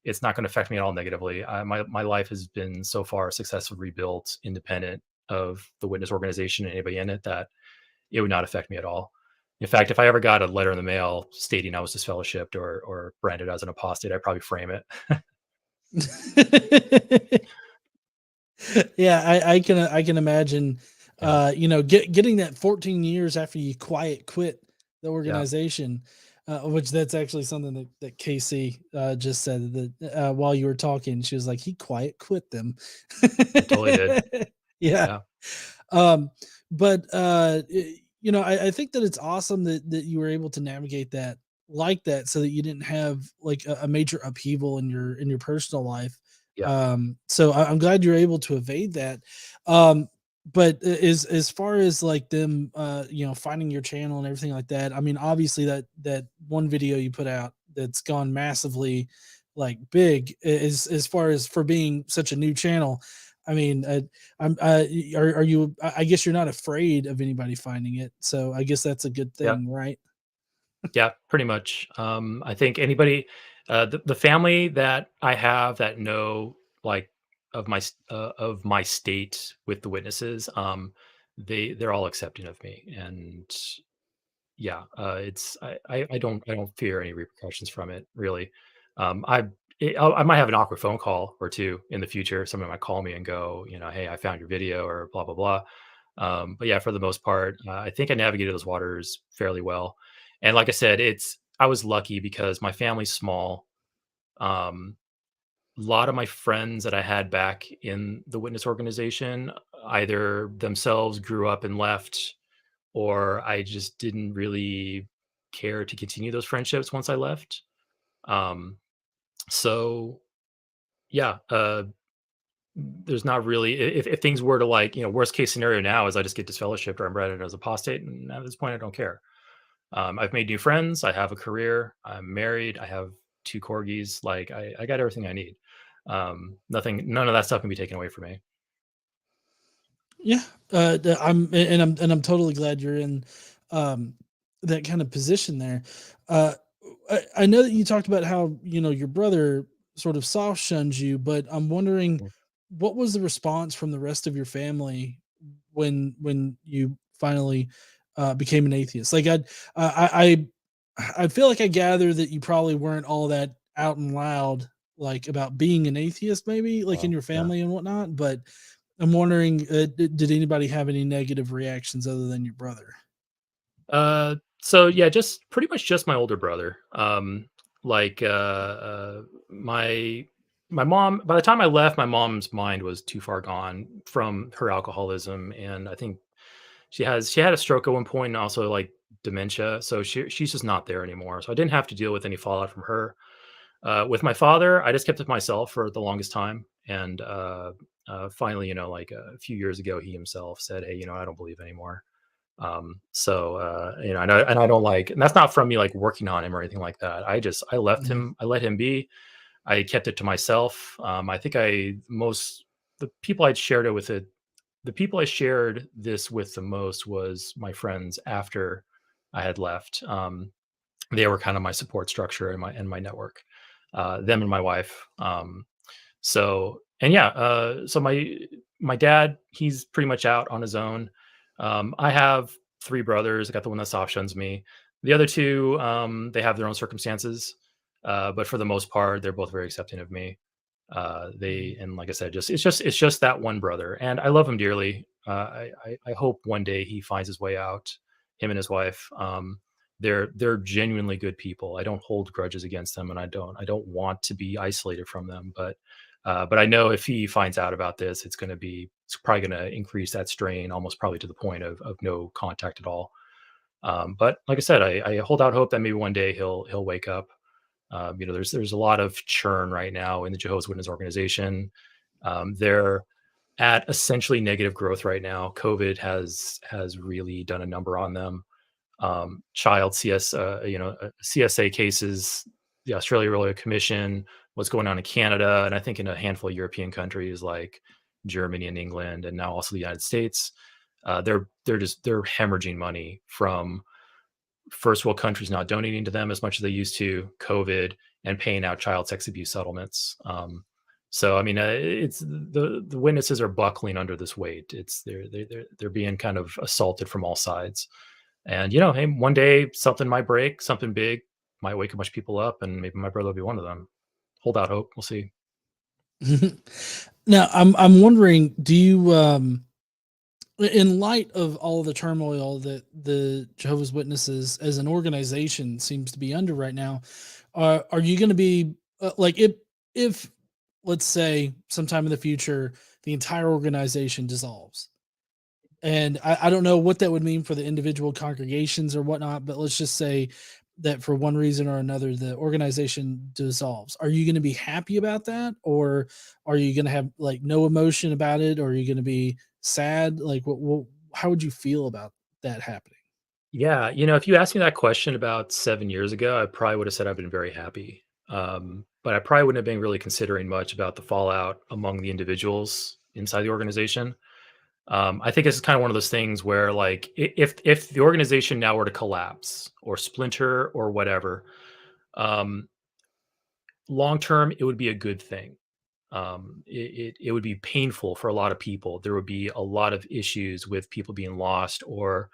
it's not going to affect me at all negatively. My life has been so far successfully rebuilt, independent of the witness organization and anybody in it, that it would not affect me at all. In fact, if I ever got a letter in the mail stating I was disfellowshipped or branded as an apostate, I'd probably frame it. Yeah, I can imagine, Yeah. getting that 14 years after you quiet quit the Yeah. organization, which that's actually something that Casey just said that while you were talking, she was like, he quiet quit them. I totally did. Yeah. Yeah. Um, but I think that it's awesome that you were able to navigate that like that, so that you didn't have like a major upheaval in your personal life. Yeah. So I'm glad you're able to evade that. Um, but as far as like them, finding your channel and everything like that, I mean, obviously that one video you put out that's gone massively like big is as far as for being such a new channel. I mean, I'm are you? I guess you're not afraid of anybody finding it, so I guess that's a good Yeah. thing, right? Yeah, pretty much. I think anybody, the family that I have that know like of my state with the witnesses, they're all accepting of me, and yeah, it's I don't fear any repercussions from it really. I I might have an awkward phone call or two in the future. Someone might call me and go, you know, hey, I found your video or blah blah blah. But yeah, for the most part, I think I navigated those waters fairly well. And like I said, it's I was lucky because my family's small. Um, a lot of my friends that I had back in the witness organization either themselves grew up and left, or I just didn't really care to continue those friendships once I left. Um, so yeah, there's not really if things were to like worst case scenario now is I just get disfellowshipped or I'm branded as apostate, and at this point I don't care. I've made new friends. I have a career. I'm married. I have two corgis. Like I got everything I need. None of that stuff can be taken away from me. Yeah, I'm totally glad you're in um, that kind of position there. Uh, I know that you talked about how your brother sort of soft shunned you, but I'm wondering what was the response from the rest of your family when you finally became an atheist? Like I feel like I gather that you probably weren't all that out and loud like about being an atheist, maybe like in Well, your yeah. family and whatnot, but I'm wondering, did anybody have any negative reactions other than your brother? So yeah, just pretty much just my older brother. Like my mom. By the time I left, my mom's mind was too far gone from her alcoholism, and I think she had a stroke at one point, and also like dementia. So she's just not there anymore. So I didn't have to deal with any fallout from her. With my father, I just kept it to myself for the longest time, and finally, like a few years ago, he himself said, "Hey, I don't believe anymore." And I don't like, and that's not from me like working on him or anything like that. I left Mhm. him, I let him be. I kept it to myself. I think the people I'd shared it with it, the people I shared this with the most was my friends after I had left. They were kind of my support structure and my network, them and my wife. And yeah, so my dad, he's pretty much out on his own. I have three brothers. I got the one that soft shuns me. The other two, they have their own circumstances, but for the most part, they're both very accepting of me. Mhm. And like I said, it's just that one brother, and I love him dearly. I hope one day he finds his way out. Him and his wife. They're genuinely good people. I don't hold grudges against them, and I don't want to be isolated from them. But I know if he finds out about this, it's probably going to increase that strain, almost probably to the point of no contact at all. But like I said, I hold out hope that maybe one day he'll wake up. There's a lot of churn right now in the Jehovah's Witness organization. They're at essentially negative growth right now. COVID has really done a number on them. Child CSA cases, the Australia Royal Commission, what's going on in Canada, and I think in a handful of European countries like Germany and England, and now also the United States. They're hemorrhaging money from first world countries not donating to them as much as they used to, COVID, and paying out child sex abuse settlements. So I mean, it's the witnesses are buckling under this weight. They're being kind of assaulted from all sides. And hey, one day something might break, something big might wake a bunch of people up, and maybe my brother will be one of them. Hold out hope. We'll see. Now, I'm wondering, do you in light of all the turmoil that the Jehovah's Witnesses as an organization seems to be under right now, are you going to be like if let's say sometime in the future the entire organization dissolves? And I don't know what that would mean for the individual congregations or whatnot, but let's just say that for one reason or another, the organization dissolves. Are you going to be happy about that? Or are you going to have like no emotion about it? Or are you going to be sad? Like, how would you feel about that happening? Yeah, if you asked me that question about 7 years ago, I probably would have said I've been very happy. But I probably wouldn't have been really considering much about the fallout among the individuals inside the organization. I think it's kind of one of those things where, like, if the organization now were to collapse or splinter or whatever, um, long term, it would be a good thing. It would be painful for a lot of people. There would be a lot of issues with people being lost, or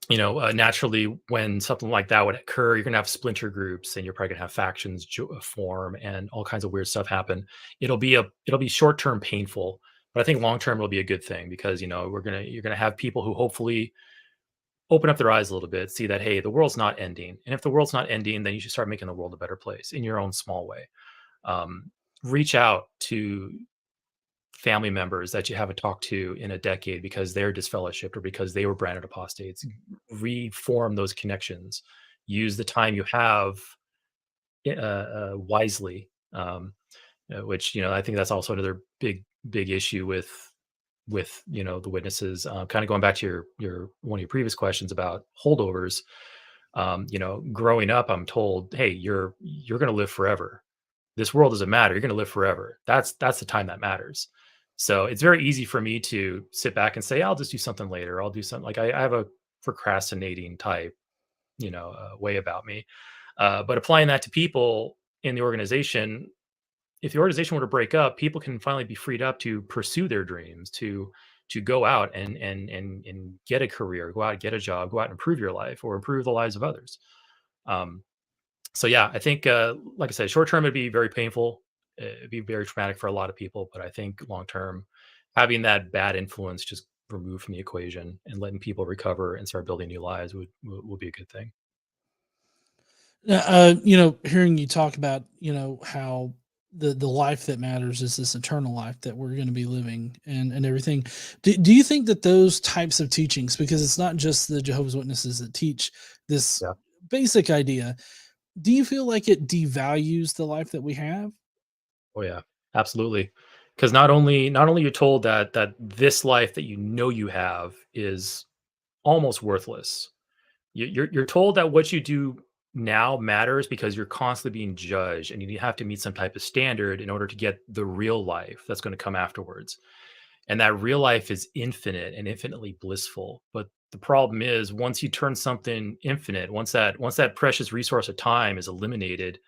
naturally, when something like that would occur, you're gonna have splinter groups, and you're probably gonna have factions form, and all kinds of weird stuff happen. It'll be short term painful, but I think long term it'll be a good thing, because you're gonna have people who hopefully open up their eyes a little bit, see that, hey, the world's not ending, and if the world's not ending, then you should start making the world a better place in your own small way. Um, Reach out to family members that you haven't talked to in a decade because they're disfellowshipped or because they were branded apostates. Reform those connections. Use the time you have wisely. Which I think that's also another big issue with the witnesses. Kind of going back to your one of your previous questions about holdovers. Growing up, I'm told, hey, you're going to live forever. This world doesn't matter. You're going to live forever. That's the time that matters. So it's very easy for me to sit back and say, I'll just do something later. I'll do something, like I have a procrastinating type, way about me. But applying that to people in the organization, if the organization were to break up, people can finally be freed up to pursue their dreams, to go out and get a career, go out and get a job, go out and improve your life or improve the lives of others. Um, so yeah, I think, like I said, short term it'd be very painful. It'd be very traumatic for a lot of people, but I think long term, having that bad influence just removed from the equation and letting people recover and start building new lives would be a good thing. Hearing you talk about, how the life that matters is this eternal life that we're going to be living and everything. Do you think that those types of teachings, because it's not just the Jehovah's Witnesses that teach this Yeah. basic idea, do you feel like it devalues the life that we have? Oh yeah, absolutely. Because not only you're told that this life that you have is almost worthless. You're told that what you do now matters because you're constantly being judged, and you have to meet some type of standard in order to get the real life that's going to come afterwards. And that real life is infinite and infinitely blissful. But the problem is, once you turn something infinite, once that precious resource of time is eliminated,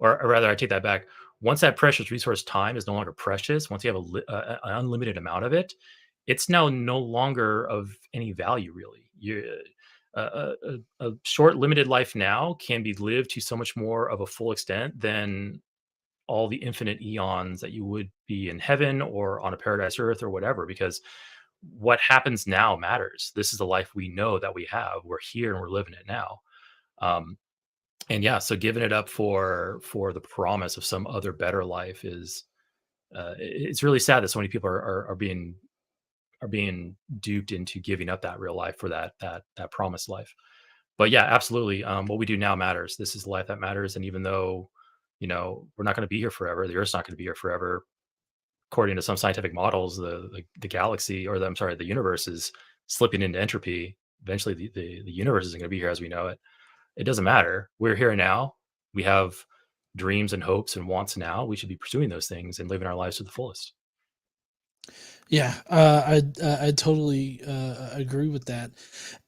or rather, I take that back. Once that precious resource time is no longer precious, once you have an unlimited amount of it, it's now no longer of any value, really. A short, limited life now can be lived to so much more of a full extent than all the infinite eons that you would be in heaven or on a paradise earth or whatever, because what happens now matters. This is the life we know that we have. We're here and we're living it now. Um, and yeah, so giving it up for the promise of some other better life is, it's really sad that so many people are being duped into giving up that real life for that promised life. But yeah, absolutely. What we do now matters. This is the life that matters. And even though, we're not going to be here forever, the Earth's not going to be here forever. According to some scientific models, the galaxy, or I'm sorry, the universe is slipping into entropy. Eventually, the universe isn't going to be here as we know it. It doesn't matter. We're here now. We have dreams and hopes and wants now. We should be pursuing those things and living our lives to the fullest. Yeah, I totally agree with that,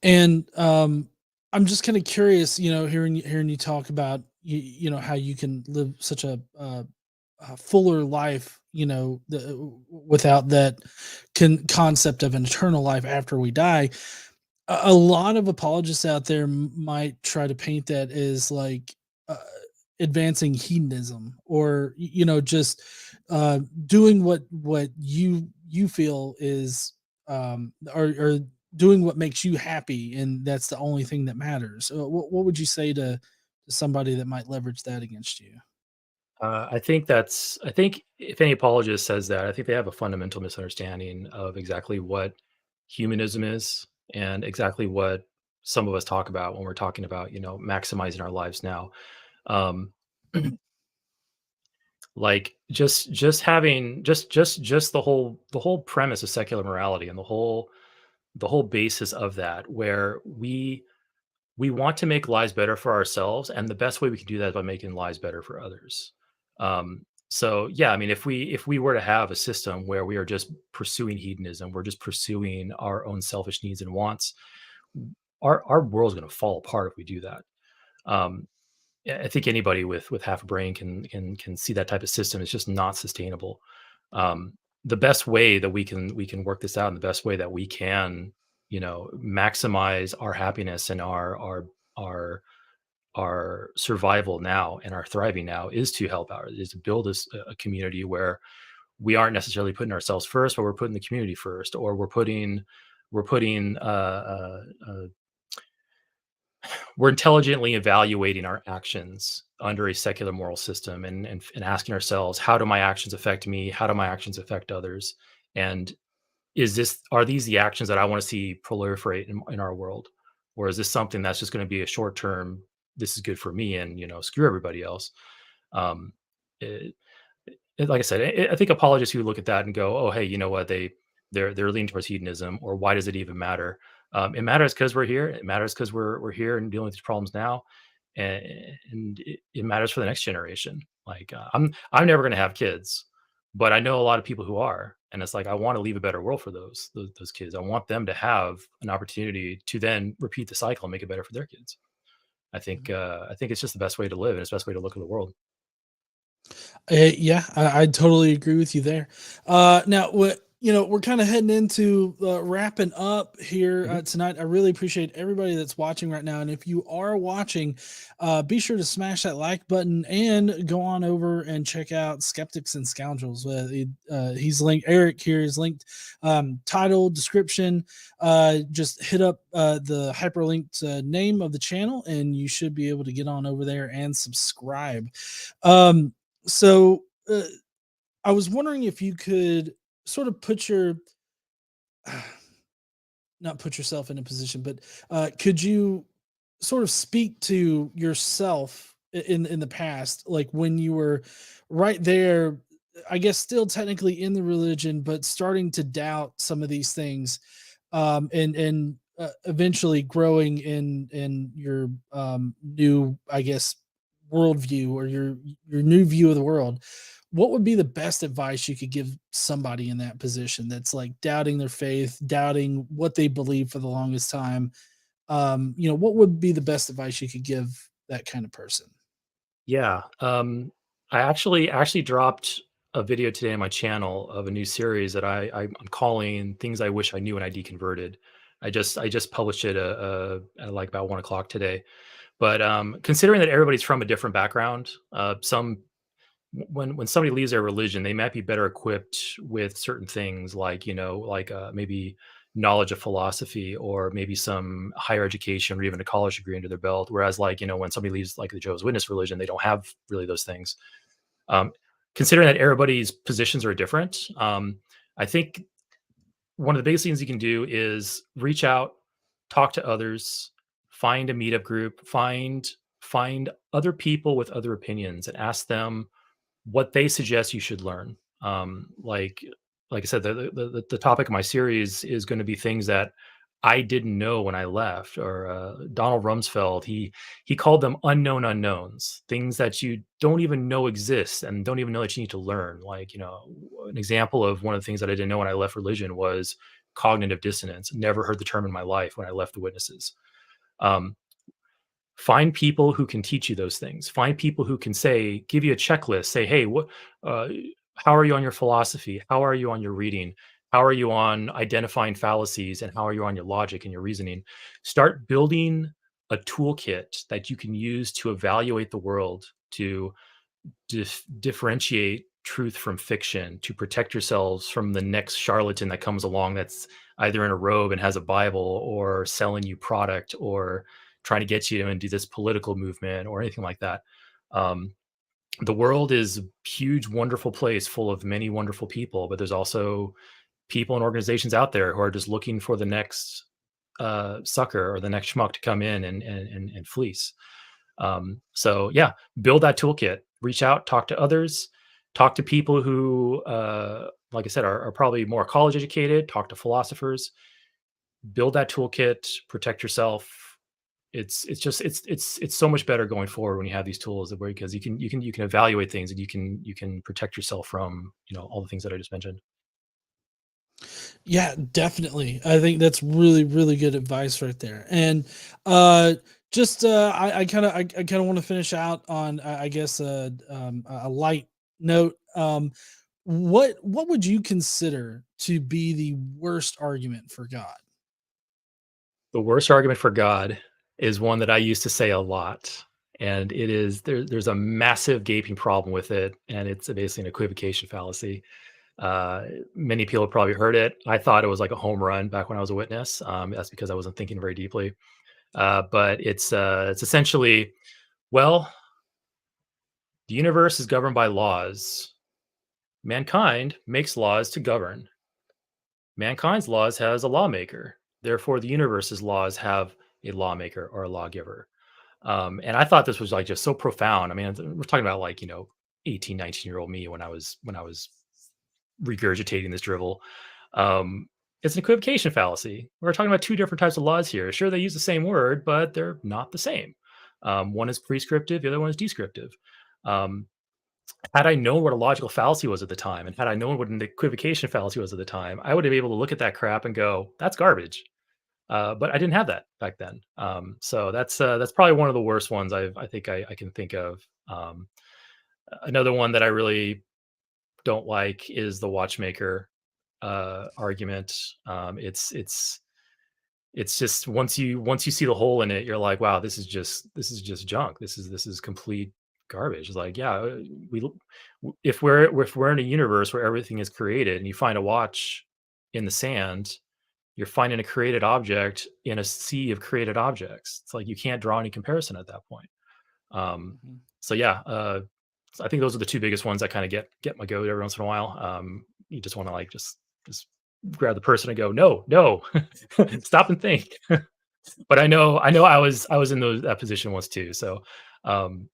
and I'm just kind of curious, hearing you talk about how you can live such a fuller life, without that concept of an eternal life after we die. A lot of apologists out there might try to paint that as like uh, advancing hedonism, or just doing what you feel is or doing what makes you happy, and that's the only thing that matters. What would you say to somebody that might leverage that against you? I think if any apologist says that, I think they have a fundamental misunderstanding of exactly what humanism is, and exactly what some of us talk about when we're talking about, maximizing our lives now. Um, like, just having just the whole premise of secular morality, and the whole basis of that, where we want to make lives better for ourselves, and the best way we can do that is by making lives better for others. So yeah, I mean, if we were to have a system where we are just pursuing hedonism, we're just pursuing our own selfish needs and wants, our world's going to fall apart if we do that. Um, I think anybody with half a brain can see that type of system is just not sustainable. Um, the best way that we can work this out, and the best way that we can, maximize our happiness and our our survival now and our thriving now is to help out, is to build a community where we aren't necessarily putting ourselves first, but we're putting the community first, or we're putting we're intelligently evaluating our actions under a secular moral system, and asking ourselves, how do my actions affect me? How do my actions affect others? And are these the actions that I want to see proliferate in our world? Or is this something that's just going to be a short term, this is good for me, and screw everybody else? Um, it, like I said, I think apologists who look at that and go, "Oh, hey, you know what? They're leaning towards hedonism," or "Why does it even matter?" It matters because we're here. It matters because we're here and dealing with these problems now, and, it matters for the next generation. Like, I'm never going to have kids, but I know a lot of people who are, and it's like I want to leave a better world for those kids. I want them to have an opportunity to then repeat the cycle and make it better for their kids. I think it's just the best way to live, and it's the best way to look at the world. Yeah, I totally agree with you there. Now, what we're kind of heading into wrapping up here Mhm. tonight. I really appreciate everybody that's watching right now, and if you are watching, be sure to smash that like button and go on over and check out Skeptics and Scoundrels. He's linked. Eric here is linked. Title, description. Just hit up the hyperlinked name of the channel, and you should be able to get on over there and subscribe. Um, so I was wondering if you could sort of put your not put yourself in a position, but could you sort of speak to yourself in the past, like when you were right there, I guess still technically in the religion, but starting to doubt some of these things, and eventually growing in your new, I guess, worldview or your new view of the world. What would be the best advice you could give somebody in that position that's like doubting their faith, doubting what they believe for the longest time? What would be the best advice you could give that kind of person? Yeah, I actually dropped a video today on my channel of a new series that I'm calling "Things I Wish I Knew When I Deconverted." I just published it at like about 1 o'clock today. But considering that everybody's from a different background, when somebody leaves their religion, they might be better equipped with certain things, like like maybe knowledge of philosophy, or maybe some higher education, or even a college degree under their belt. Whereas, like, when somebody leaves like the Jehovah's Witness religion, they don't have really those things. Um, Considering that everybody's positions are different, I think one of the biggest things you can do is reach out, talk to others, find a meetup group, find other people with other opinions, and ask them what they suggest you should learn. Like I said, the topic of my series is going to be things that I didn't know when I left. Or Donald Rumsfeld, he called them unknown unknowns, things that you don't even know exist and don't even know that you need to learn. Like, an example of one of the things that I didn't know when I left religion was cognitive dissonance. Never heard the term in my life when I left the Witnesses. Um, Find people who can teach you those things. Find people who can give you a checklist. Say, hey, uh, how are you on your philosophy? How are you on your reading? How are you on identifying fallacies? And how are you on your logic and your reasoning? Start building a toolkit that you can use to evaluate the world, to differentiate truth from fiction, to protect yourselves from the next charlatan that comes along, that's either in a robe and has a Bible, or selling you product, or trying to get you into this political movement or anything like that. Um, the world is a huge, wonderful place full of many wonderful people, but there's also people and organizations out there who are just looking for the next sucker or the next schmuck to come in and fleece. So yeah, build that toolkit. Reach out, talk to others, talk to people who, like I said, are probably more college educated. Talk to philosophers. Build that toolkit. Protect yourself. it's so much better going forward when you have these tools because you can evaluate things and you can protect yourself from all the things that I just mentioned. Yeah, definitely. I think that's really, really good advice right there. And uh, just I kind of want to finish out on I guess a light note. What would you consider to be the worst argument for God? The worst argument for God is one that I used to say a lot, and it is there's a massive gaping problem with it, and it's basically an equivocation fallacy. Uh, Many people have probably heard it. I thought it was like a home run back when I was a witness. That's because I wasn't thinking very deeply. But it's essentially, well, the universe is governed by laws. Mankind makes laws to govern. Mankind's laws has a lawmaker. Therefore, the universe's laws have a lawmaker or a lawgiver. And I thought this was like just so profound. I mean, we're talking about like, 18, 19-year-old me when I was regurgitating this drivel. Um, it's an equivocation fallacy. We're talking about two different types of laws here. Sure, they use the same word, but they're not the same. One is prescriptive, the other one is descriptive. Um, Had I known what a logical fallacy was at the time, and had I known what an equivocation fallacy was at the time, I would have been able to look at that crap and go, "That's garbage." But I didn't have that back then. So that's probably one of the worst ones I think I can think of. Another one that I really don't like is the watchmaker argument. It's just once you see the hole in it, you're like, wow, this is just junk. This is complete garbage. It's like, yeah, we if we're in a universe where everything is created, and you find a watch in the sand, you're finding a created object in a sea of created objects. It's like you can't draw any comparison at that point. Um, Mhm. so yeah, so I think those are the two biggest ones that kind of get my goat every once in a while. You just want to like just grab the person and go, no, no, stop and think. But I know I was in that position once too. So um,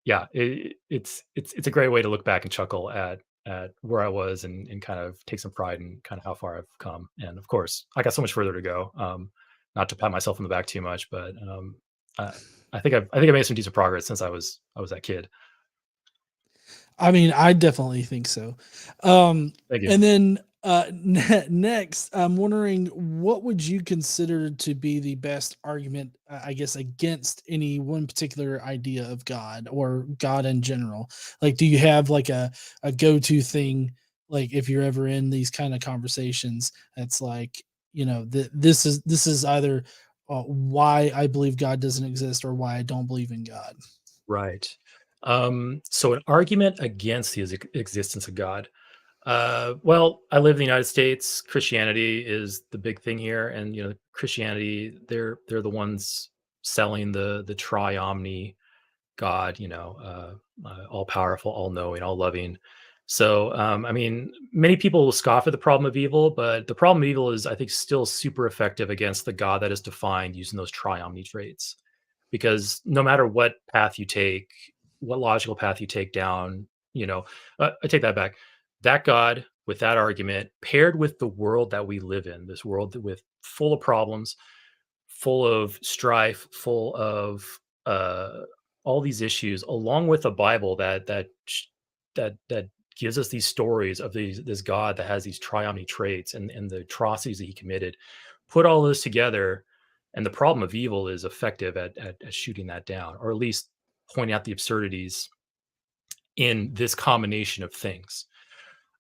yeah, it's a great way to look back and chuckle at where I was and kind of take some pride in kind of how far I've come. And of course, I got so much further to go. Not to pat myself on the back too much, but I, I think I made some decent progress since I was that kid. I mean, I definitely think so. Um, Thank you. and then next, I'm wondering what would you consider to be the best argument, I guess, against any one particular idea of God or God in general? Like, do you have like a go to thing? Like, if you're ever in these kind of conversations, it's like, this is either why I believe God doesn't exist or why I don't believe in God. Right. So an argument against the existence of God. Well, I live in the United States. Christianity is the big thing here, and Christianity, they're the ones selling the triomni God, all powerful, all knowing, all loving. So, I mean, many people will scoff at the problem of evil, but the problem of evil is, I think, still super effective against the God that is defined using those triomni traits. Because no matter what path you take, what logical path you take down, I take that back. That God, with that argument, paired with the world that we live in, this world with full of problems, full of strife, full of uh, all these issues, along with a Bible that gives us these stories of this God that has these triomni traits and the atrocities that he committed. Put all this together, and the problem of evil is effective at shooting that down, or at least pointing out the absurdities in this combination of things.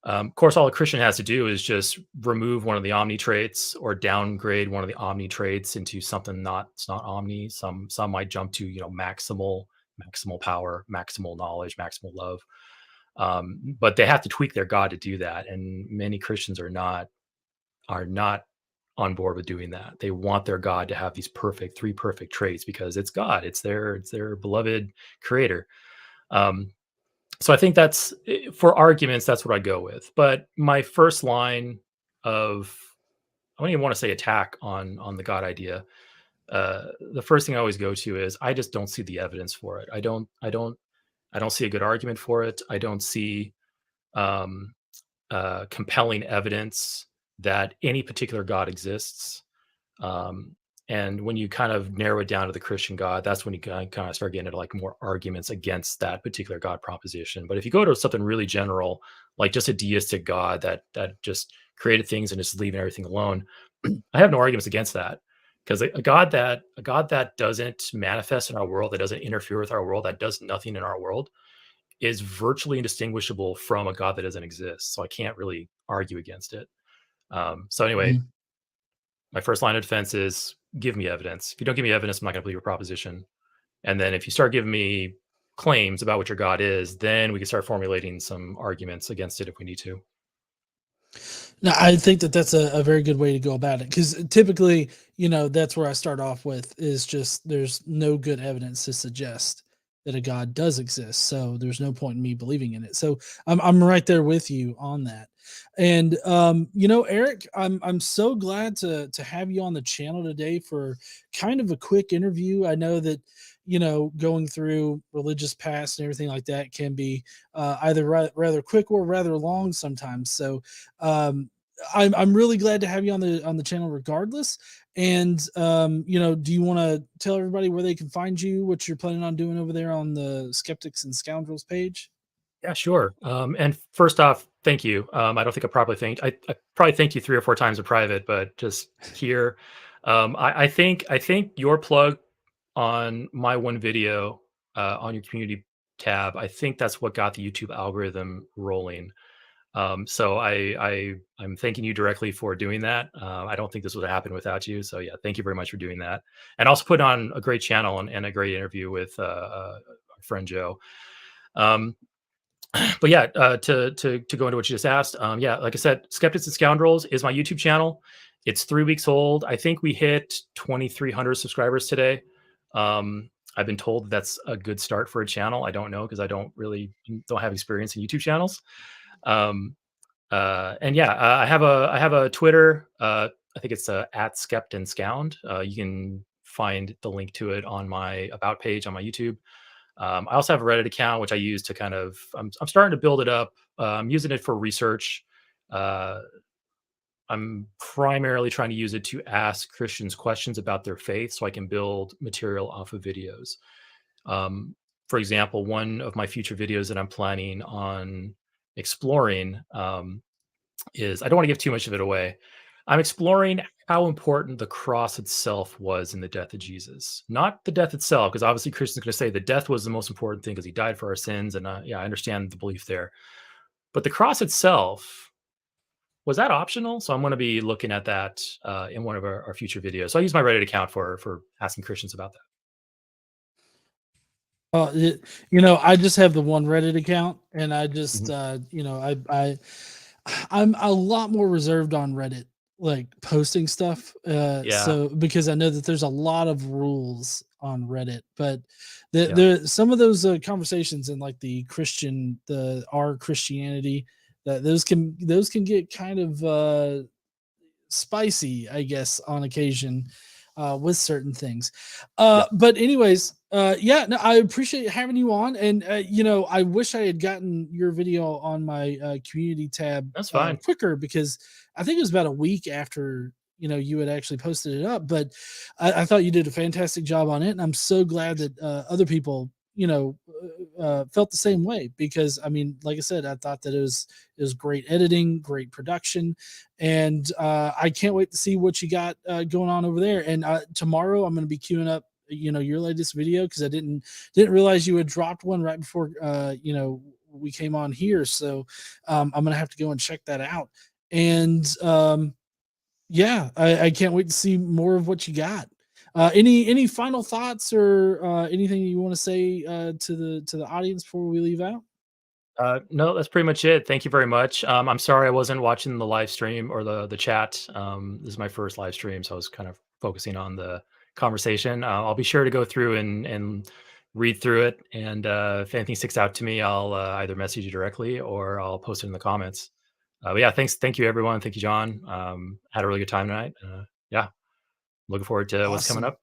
Of course, all a Christian has to do is just remove one of the omni traits or downgrade one of the omni traits into something not it's not omni. Some might jump to maximal power, maximal knowledge, maximal love. But they have to tweak their God to do that, and many Christians are not on board with doing that. They want their God to have these three perfect traits because it's God. It's their beloved creator. Um, so I think for arguments, that's what I go with. But my first line of I don't even want to say attack on the God idea. The first thing I always go to is I just don't see the evidence for it. I don't see a good argument for it. I don't see um, compelling evidence that any particular God exists. Um, And when you kind of narrow it down to the Christian God, that's when you kind of start getting into like more arguments against that particular God proposition. But if you go to something really general, like just a deistic God that just created things and just leaving everything alone, I have no arguments against that. Because a God that doesn't manifest in our world, that doesn't interfere with our world, that does nothing in our world, is virtually indistinguishable from a God that doesn't exist. So I can't really argue against it. So anyway, Mhm. my first line of defense is give me evidence. If you don't give me evidence, I'm not going to believe your proposition. And then if you start giving me claims about what your God is, then we can start formulating some arguments against it if we need to. No, I think that that's a very good way to go about it, because typically, that's where I start off with is just there's no good evidence to suggest that a God does exist. So there's no point in me believing in it. So I'm right there with you on that. And Eric, I'm so glad to have you on the channel today for kind of a quick interview. I know that going through religious past and everything like that can be either rather quick or rather long sometimes. So um, I'm really glad to have you on the channel regardless. And do you want to tell everybody where they can find you, what you're planning on doing over there on the Skeptics and Scoundrels page? Yeah, sure. And first off, thank you. I don't think I probably thanked you 3 or 4 times in private, but just here, I think your plug on my one video on your community tab. I think that's what got the YouTube algorithm rolling. So I'm thanking you directly for doing that. I don't think this would happen without you. So yeah, thank you very much for doing that, and also put on a great channel and a great interview with our friend Joe. Um, but yeah, to go into what you just asked, yeah, like I said, Skeptics and Scoundrels is my YouTube channel. It's 3 weeks old. I think we hit 2,300 subscribers today. I've been told that's a good start for a channel. I don't know because I don't have experience in YouTube channels. Um, and yeah, I have a Twitter. I think it's at Skept and Scound. You can find the link to it on my about page on my YouTube. I also have a Reddit account which I use to kind of I'm starting to build it up. I'm using it for research. Uh, I'm primarily trying to use it to ask Christians questions about their faith, so I can build material off of videos. Um, for example, one of my future videos that I'm planning on exploring is I don't want to give too much of it away. I'm exploring how important the cross itself was in the death of Jesus, not the death itself, because obviously Christians are going to say the death was the most important thing because he died for our sins, and yeah, I understand the belief there. But the cross itself, was that optional? So I'm going to be looking at that in one of our future videos. So I use my Reddit account for asking Christians about that. I just have the one Reddit account, and I just, Mhm. I'm a lot more reserved on Reddit, like posting stuff. Yeah, So because I know that there's a lot of rules on Reddit, but yeah, some of those conversations in like the our Christianity, that those can get kind of spicy, I guess, on occasion with certain things. yeah. But anyways, yeah, no, I appreciate having you on, and I wish I had gotten your video on my community tab That's fine. quicker, because I think it was about a week after you had actually posted it up. But I thought you did a fantastic job on it, and I'm so glad that other people felt the same way, because I mean, like I said, I thought that it was great editing, great production, and I can't wait to see what you got going on over there. And tomorrow I'm going to be queuing up your latest video, because I didn't realize you had dropped one right before we came on here. So I'm gonna have to go and check that out. And yeah, I can't wait to see more of what you got. Any final thoughts or anything you want to say to the audience before we leave out? No, that's pretty much it. Thank you very much. I'm sorry I wasn't watching the live stream or the chat. This is my first live stream, so I was kind of focusing on the conversation. I'll be sure to go through and read through it, and if anything sticks out to me, I'll either message you directly or I'll post it in the comments. But yeah, thank you everyone. Thank you, John. Had a really good time tonight. Yeah, looking forward to what's coming Awesome. up.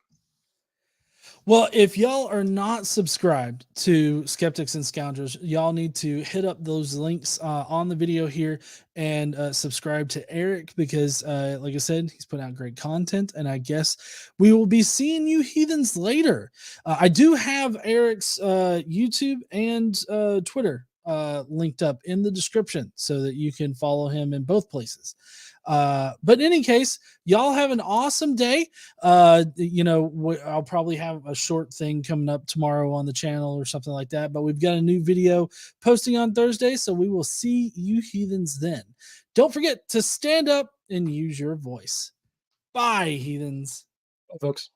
Well, if y'all are not subscribed to Skeptics and Scoundrels, y'all need to hit up those links on the video here and subscribe to Eric because, like I said, he's putting out great content. And I guess we will be seeing you heathens later. I do have Eric's YouTube and Twitter linked up in the description so that you can follow him in both places. But in any case, y'all have an awesome day. I'll probably have a short thing coming up tomorrow on the channel or something like that, but we've got a new video posting on Thursday, so we will see you heathens then. Don't forget to stand up and use your voice. Bye, heathens. Bye, folks.